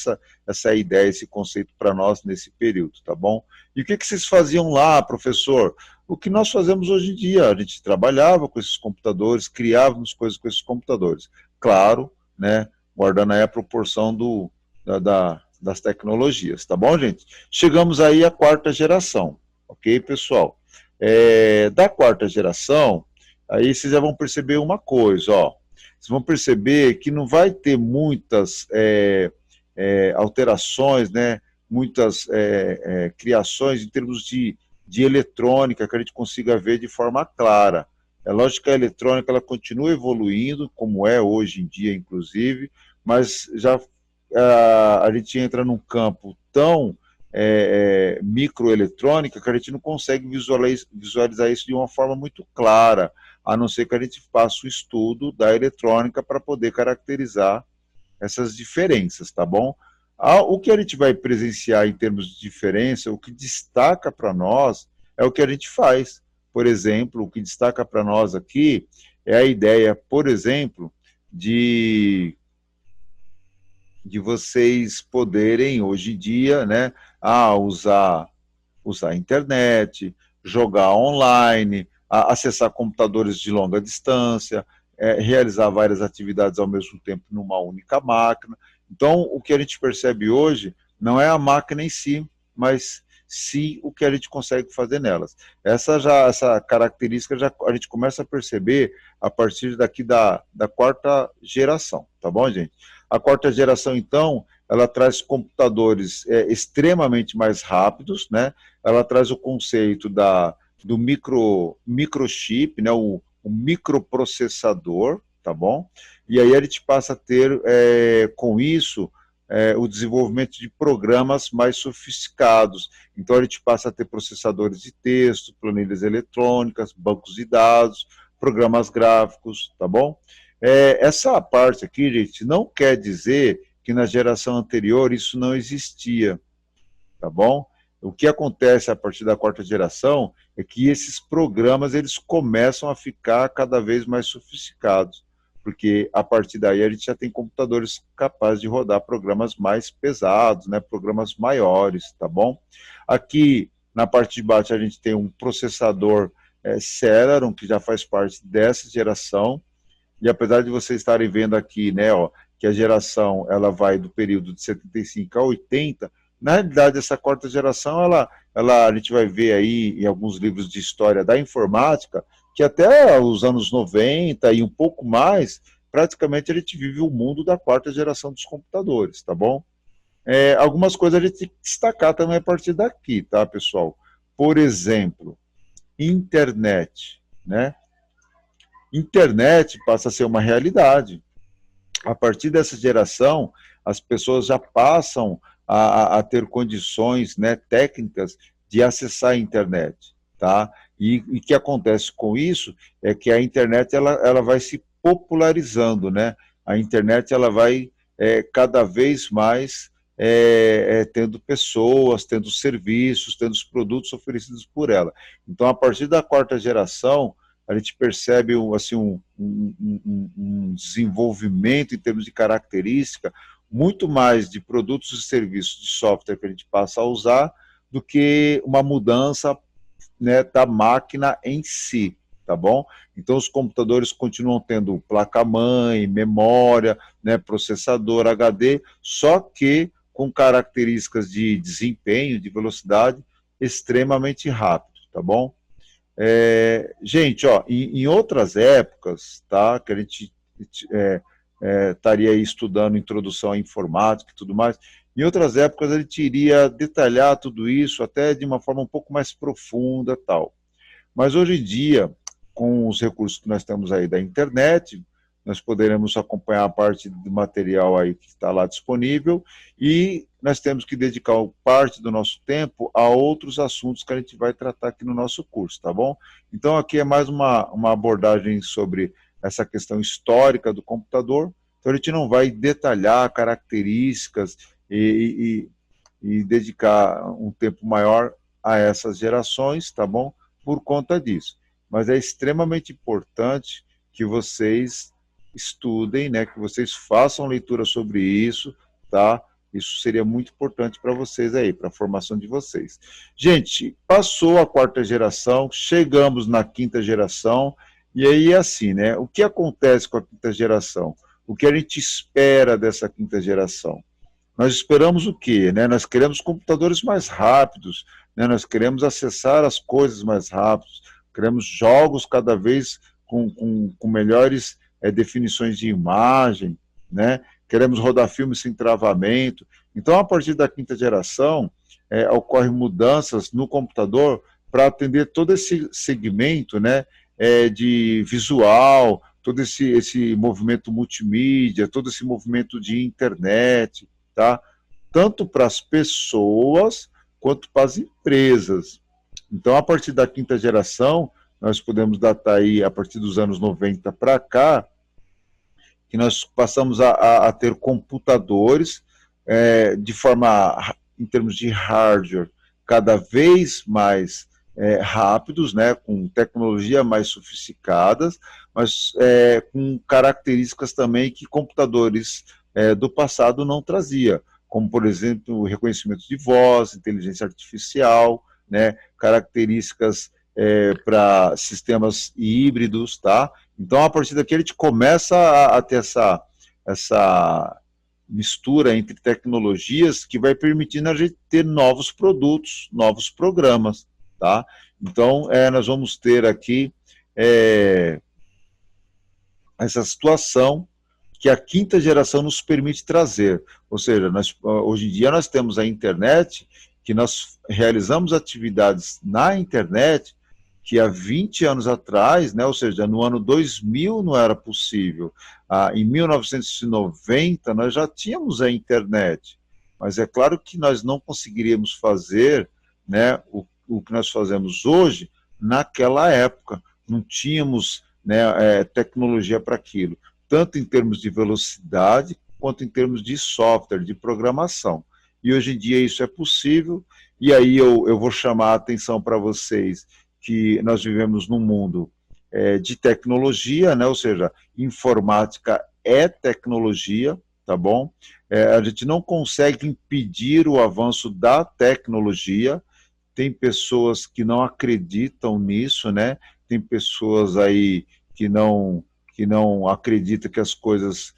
essa ideia, esse conceito para nós nesse período, tá bom? E o que vocês faziam lá, professor? O que nós fazemos hoje em dia, a gente trabalhava com esses computadores, criávamos coisas com esses computadores. Claro, né, guardando aí a proporção das tecnologias, tá bom, gente? Chegamos aí à quarta geração, ok, pessoal? Da quarta geração, aí vocês já vão perceber uma coisa, ó. Vocês vão perceber que não vai ter muitas alterações, né? Muitas criações em termos de eletrônica que a gente consiga ver de forma clara. É lógico que a eletrônica ela continua evoluindo, como é hoje em dia, inclusive, mas já a gente entra num campo tão microeletrônica que a gente não consegue visualizar isso de uma forma muito clara, a não ser que a gente faça o estudo da eletrônica para poder caracterizar essas diferenças, tá bom? O que a gente vai presenciar em termos de diferença, o que destaca para nós é o que a gente faz. Por exemplo, o que destaca para nós aqui é a ideia, por exemplo, de vocês poderem, hoje em dia, né, usar a internet, jogar online, acessar computadores de longa distância, realizar várias atividades ao mesmo tempo numa única máquina. Então, o que a gente percebe hoje não é a máquina em si, mas sim o que a gente consegue fazer nelas. Essa característica a gente começa a perceber a partir daqui da quarta geração, tá bom, gente? A quarta geração, então, ela traz computadores extremamente mais rápidos, né? Ela traz o conceito do microchip, né? O microprocessador, tá bom? E aí a gente passa a ter, com isso, o desenvolvimento de programas mais sofisticados. Então a gente passa a ter processadores de texto, planilhas eletrônicas, bancos de dados, programas gráficos, tá bom? Essa parte aqui, gente, não quer dizer que na geração anterior isso não existia, tá bom? O que acontece a partir da quarta geração é que esses programas eles começam a ficar cada vez mais sofisticados, porque a partir daí a gente já tem computadores capazes de rodar programas mais pesados, né, programas maiores, tá bom? Aqui na parte de baixo a gente tem um processador Celeron, que já faz parte dessa geração, e apesar de vocês estarem vendo aqui, né, ó, que a geração ela vai do período de 75 a 80, na realidade essa quarta geração, a gente vai ver aí em alguns livros de história da informática, que até os anos 90 e um pouco mais, praticamente a gente vive o mundo da quarta geração dos computadores, tá bom? Algumas coisas a gente tem que destacar também a partir daqui, tá, pessoal? Por exemplo, internet, né? Internet passa a ser uma realidade. A partir dessa geração, as pessoas já passam a ter condições, né, técnicas de acessar a internet, tá? E o que acontece com isso é que a internet ela vai se popularizando, né? A internet ela vai cada vez mais tendo pessoas, tendo serviços, tendo os produtos oferecidos por ela. Então, a partir da quarta geração, a gente percebe assim, um desenvolvimento em termos de característica muito mais de produtos e serviços de software que a gente passa a usar do que uma mudança, né, da máquina em si, tá bom? Então os computadores continuam tendo placa-mãe, memória, né, processador, HD, só que com características de desempenho, de velocidade extremamente rápido, tá bom? Gente, ó, em outras épocas, tá, que a gente estaria aí estudando introdução à informática e tudo mais, em outras épocas a gente iria detalhar tudo isso até de uma forma um pouco mais profunda tal. Mas hoje em dia, com os recursos que nós temos aí da internet, nós poderemos acompanhar a parte do material aí que está lá disponível e nós temos que dedicar parte do nosso tempo a outros assuntos que a gente vai tratar aqui no nosso curso, tá bom? Então aqui é mais uma abordagem sobre essa questão histórica do computador, então a gente não vai detalhar características e dedicar um tempo maior a essas gerações, tá bom? Por conta disso. Mas é extremamente importante que vocês estudem, né, que vocês façam leitura sobre isso, tá? Isso seria muito importante para vocês aí, para a formação de vocês. Gente, passou a quarta geração, chegamos na quinta geração, e aí é assim, né? O que acontece com a quinta geração? O que a gente espera dessa quinta geração? Nós esperamos o quê? Né? Nós queremos computadores mais rápidos, né? Nós queremos acessar as coisas mais rápidos, queremos jogos cada vez com melhores definições de imagem, né? Queremos rodar filmes sem travamento. Então, a partir da quinta geração, ocorrem mudanças no computador para atender todo esse segmento, né, de visual, todo esse movimento multimídia, todo esse movimento de internet, tá? Tanto para as pessoas quanto para as empresas. Então, a partir da quinta geração, nós podemos datar aí, a partir dos anos 90 para cá, que nós passamos a ter computadores, de forma, em termos de hardware, cada vez mais rápidos, né, com tecnologia mais sofisticadas, mas com características também que computadores do passado não trazia, como, por exemplo, o reconhecimento de voz, inteligência artificial, né, características para sistemas híbridos, tá? Então, a partir daqui, a gente começa a ter essa mistura entre tecnologias que vai permitindo a gente ter novos produtos, novos programas, tá? Então, nós vamos ter aqui essa situação que a quinta geração nos permite trazer. Ou seja, hoje em dia nós temos a internet, que nós realizamos atividades na internet que há 20 anos atrás, né, ou seja, no ano 2000 não era possível. Em 1990 nós já tínhamos a internet, mas é claro que nós não conseguiríamos fazer, né, o que nós fazemos hoje naquela época. Não tínhamos, né, tecnologia para aquilo, tanto em termos de velocidade, quanto em termos de software, de programação. E hoje em dia isso é possível, e aí eu vou chamar a atenção para vocês que nós vivemos num mundo de tecnologia, né? Ou seja, informática é tecnologia, tá bom? A gente não consegue impedir o avanço da tecnologia, tem pessoas que não acreditam nisso, né? Tem pessoas aí que não acreditam que as coisas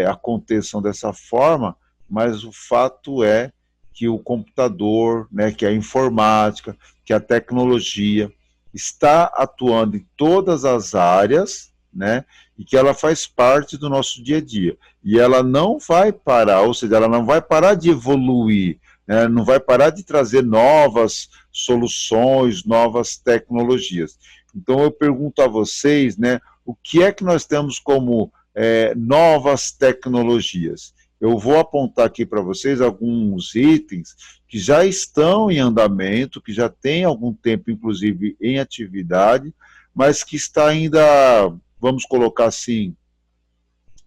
aconteçam dessa forma, mas o fato é que o computador, né, que a informática, que a tecnologia está atuando em todas as áreas, né, e que ela faz parte do nosso dia a dia. E ela não vai parar, ou seja, ela não vai parar de evoluir, né, não vai parar de trazer novas soluções, novas tecnologias. Então eu pergunto a vocês, né, o que é que nós temos como novas tecnologias? Eu vou apontar aqui para vocês alguns itens que já estão em andamento, que já tem algum tempo, inclusive, em atividade, mas que está ainda, vamos colocar assim,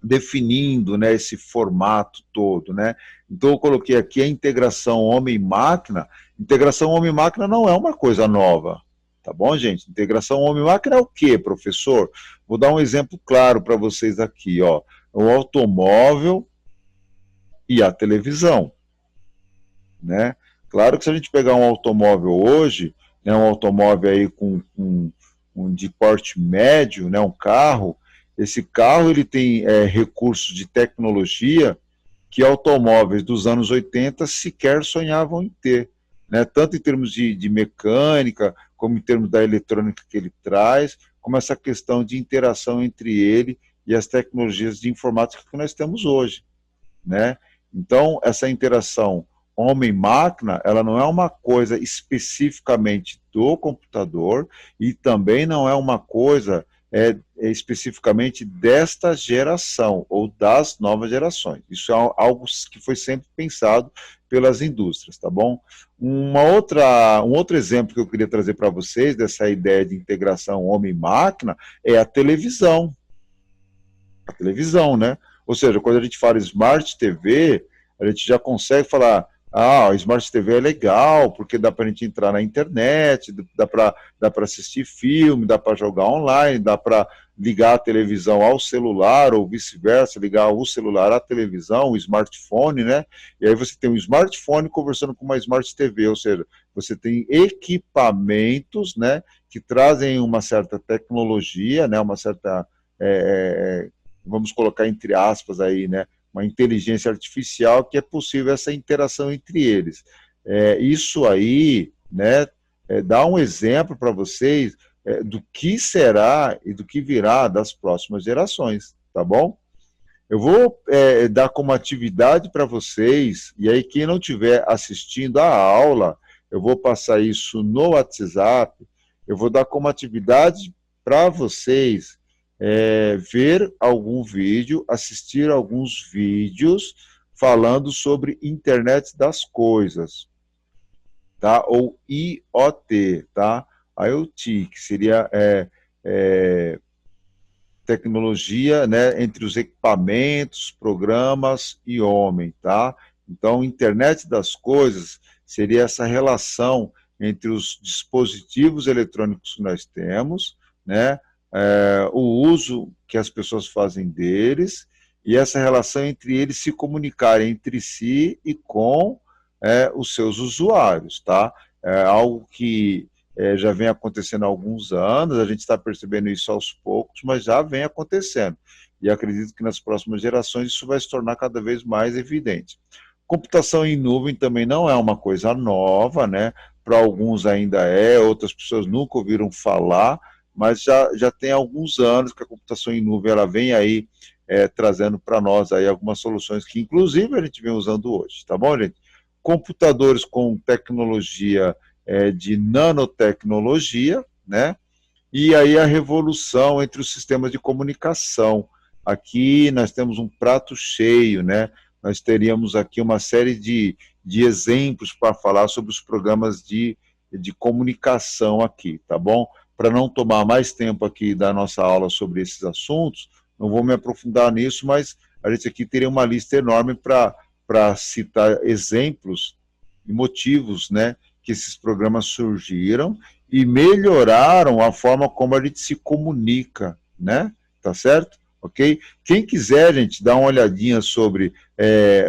definindo, né, esse formato todo, né? Então eu coloquei aqui a integração homem-máquina. Integração homem-máquina não é uma coisa nova, tá bom, gente? Integração homem-máquina é o quê, professor? Vou dar um exemplo claro para vocês aqui, ó. O automóvel e a televisão, né? Claro que se a gente pegar um automóvel hoje, né, um automóvel aí com um de porte médio, né, um carro, esse carro ele tem recursos de tecnologia que automóveis dos anos 80 sequer sonhavam em ter, né? Tanto em termos de mecânica, como em termos da eletrônica que ele traz, como essa questão de interação entre ele e as tecnologias de informática que nós temos hoje, né? Então, essa interação homem-máquina, ela não é uma coisa especificamente do computador e também não é uma coisa especificamente desta geração ou das novas gerações. Isso é algo que foi sempre pensado pelas indústrias, tá bom? Um outro exemplo que eu queria trazer para vocês dessa ideia de integração homem-máquina é a televisão. A televisão, né? Ou seja, quando a gente fala Smart TV, a gente já consegue falar, a Smart TV é legal, porque dá para a gente entrar na internet, dá para assistir filme, dá para jogar online, dá para ligar a televisão ao celular, ou vice-versa, ligar o celular à televisão, o smartphone, né? E aí você tem um smartphone conversando com uma Smart TV, ou seja, você tem equipamentos, né, que trazem uma certa tecnologia, né, uma certa... vamos colocar entre aspas aí, né, uma inteligência artificial que é possível essa interação entre eles. Isso aí, né, dá um exemplo para vocês do que será e do que virá das próximas gerações, tá bom? Eu vou dar como atividade para vocês, e aí quem não estiver assistindo a aula, eu vou passar isso no WhatsApp, eu vou dar como atividade para vocês ver algum vídeo, assistir alguns vídeos falando sobre internet das coisas, tá? Ou IoT, tá? IoT, que seria tecnologia, né, entre os equipamentos, programas e homem, tá? Então, internet das coisas seria essa relação entre os dispositivos eletrônicos que nós temos, né, o uso que as pessoas fazem deles, e essa relação entre eles se comunicarem entre si e com os seus usuários, tá? É algo que já vem acontecendo há alguns anos, a gente está percebendo isso aos poucos, mas já vem acontecendo. E acredito que nas próximas gerações isso vai se tornar cada vez mais evidente. Computação em nuvem também não é uma coisa nova, né? Para alguns ainda outras pessoas nunca ouviram falar, mas já tem alguns anos que a computação em nuvem ela vem aí trazendo para nós aí algumas soluções que inclusive a gente vem usando hoje, tá bom, gente? Computadores com tecnologia de nanotecnologia, né? E aí a revolução entre os sistemas de comunicação. Aqui nós temos um prato cheio, né? Nós teríamos aqui uma série de exemplos para falar sobre os programas de comunicação aqui, tá bom? Para não tomar mais tempo aqui da nossa aula sobre esses assuntos, não vou me aprofundar nisso, mas a gente aqui teria uma lista enorme para citar exemplos e motivos, né, que esses programas surgiram e melhoraram a forma como a gente se comunica, né? Tá certo? Ok? Quem quiser, gente, dar uma olhadinha sobre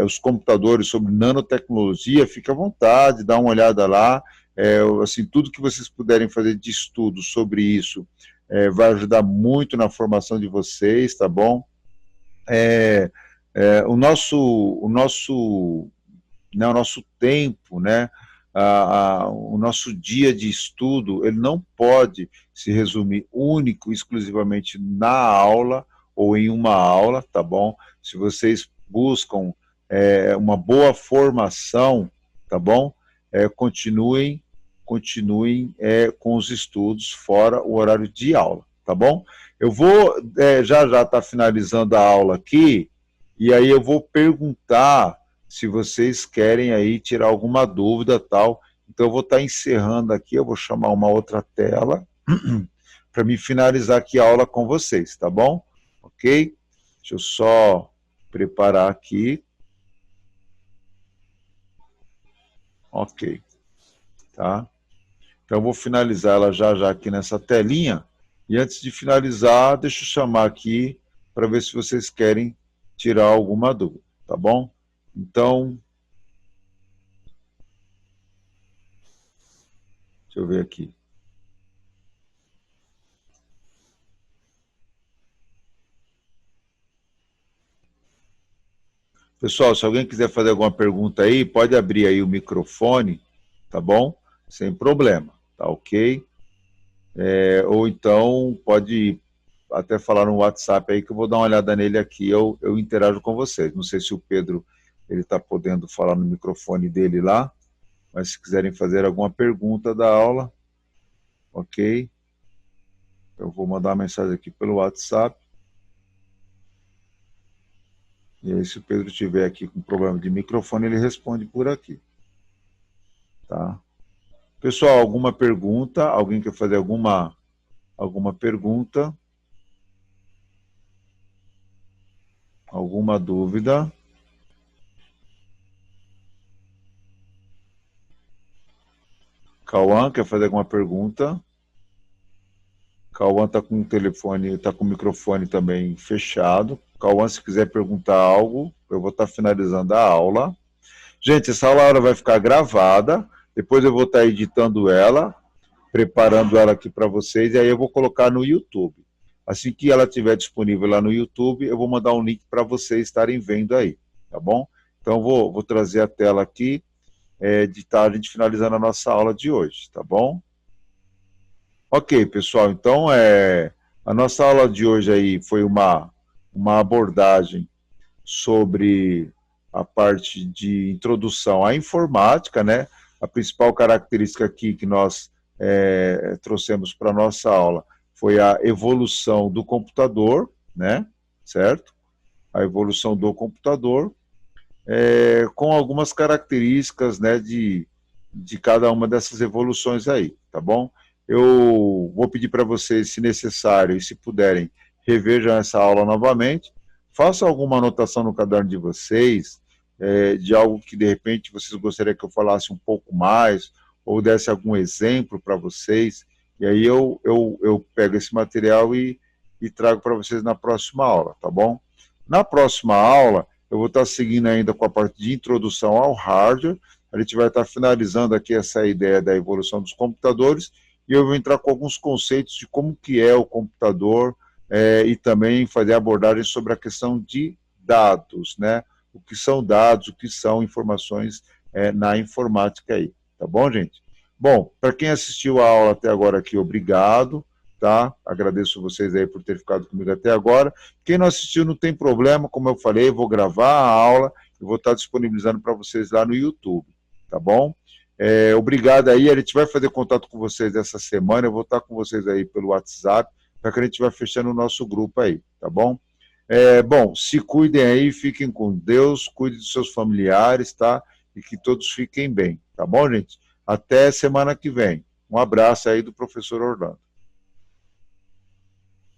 os computadores, sobre nanotecnologia, fique à vontade, dá uma olhada lá. Assim, tudo que vocês puderem fazer de estudo sobre isso vai ajudar muito na formação de vocês, tá bom? O nosso tempo, né? O nosso dia de estudo, ele não pode se resumir único, exclusivamente na aula ou em uma aula, tá bom? Se vocês buscam uma boa formação, tá bom? Continuem com os estudos fora o horário de aula, tá bom? Eu vou já estar finalizando a aula aqui, e aí eu vou perguntar se vocês querem aí tirar alguma dúvida, tal. Então eu vou estar encerrando aqui, eu vou chamar uma outra tela para me finalizar aqui a aula com vocês, tá bom? Ok? Deixa eu só preparar aqui. Ok. Tá? Então eu vou finalizar ela já aqui nessa telinha. E antes de finalizar, deixa eu chamar aqui para ver se vocês querem tirar alguma dúvida, tá bom? Então, deixa eu ver aqui. Pessoal, se alguém quiser fazer alguma pergunta aí, pode abrir aí o microfone, tá bom? Sem problema, tá ok? Ou então pode até falar no WhatsApp aí que eu vou dar uma olhada nele aqui, eu interajo com vocês. Não sei se o Pedro ele está podendo falar no microfone dele lá, mas se quiserem fazer alguma pergunta da aula, ok? Eu vou mandar uma mensagem aqui pelo WhatsApp. E aí, se o Pedro estiver aqui com problema de microfone, ele responde por aqui. Tá? Pessoal, alguma pergunta? Alguém quer fazer alguma pergunta? Alguma dúvida? Cauã, quer fazer alguma pergunta? Cauã está com o telefone, está com o microfone também fechado. Cauã, se quiser perguntar algo, eu vou estar finalizando a aula. Gente, essa aula vai ficar gravada, depois eu vou estar editando ela, preparando ela aqui para vocês, e aí eu vou colocar no YouTube. Assim que ela estiver disponível lá no YouTube, eu vou mandar um link para vocês estarem vendo aí, tá bom? Então, vou trazer a tela aqui, de estar a gente finalizando a nossa aula de hoje, tá bom? Ok, pessoal, então a nossa aula de hoje aí foi uma abordagem sobre a parte de introdução à informática, né? A principal característica aqui que nós trouxemos para a nossa aula foi a evolução do computador, né? Certo? A evolução do computador, com algumas características, né, de cada uma dessas evoluções aí, tá bom? Eu vou pedir para vocês, se necessário e se puderem, revejam essa aula novamente, façam alguma anotação no caderno de vocês, de algo que de repente vocês gostariam que eu falasse um pouco mais, ou desse algum exemplo para vocês, e aí eu pego esse material e trago para vocês na próxima aula, tá bom? Na próxima aula, eu vou estar seguindo ainda com a parte de introdução ao hardware, a gente vai estar finalizando aqui essa ideia da evolução dos computadores, e eu vou entrar com alguns conceitos de como que é o computador, e também fazer abordagem sobre a questão de dados, né? O que são dados, o que são informações na informática aí, tá bom, gente? Bom, para quem assistiu a aula até agora aqui, obrigado, tá? Agradeço vocês aí por ter ficado comigo até agora. Quem não assistiu não tem problema, como eu falei, eu vou gravar a aula e vou estar disponibilizando para vocês lá no YouTube, tá bom? Obrigado aí, a gente vai fazer contato com vocês essa semana, eu vou estar com vocês aí pelo WhatsApp, para que a gente vá fechando o nosso grupo aí, tá bom? Bom, se cuidem aí, fiquem com Deus, cuidem dos seus familiares, tá? E que todos fiquem bem, tá bom, gente? Até semana que vem. Um abraço aí do professor Orlando.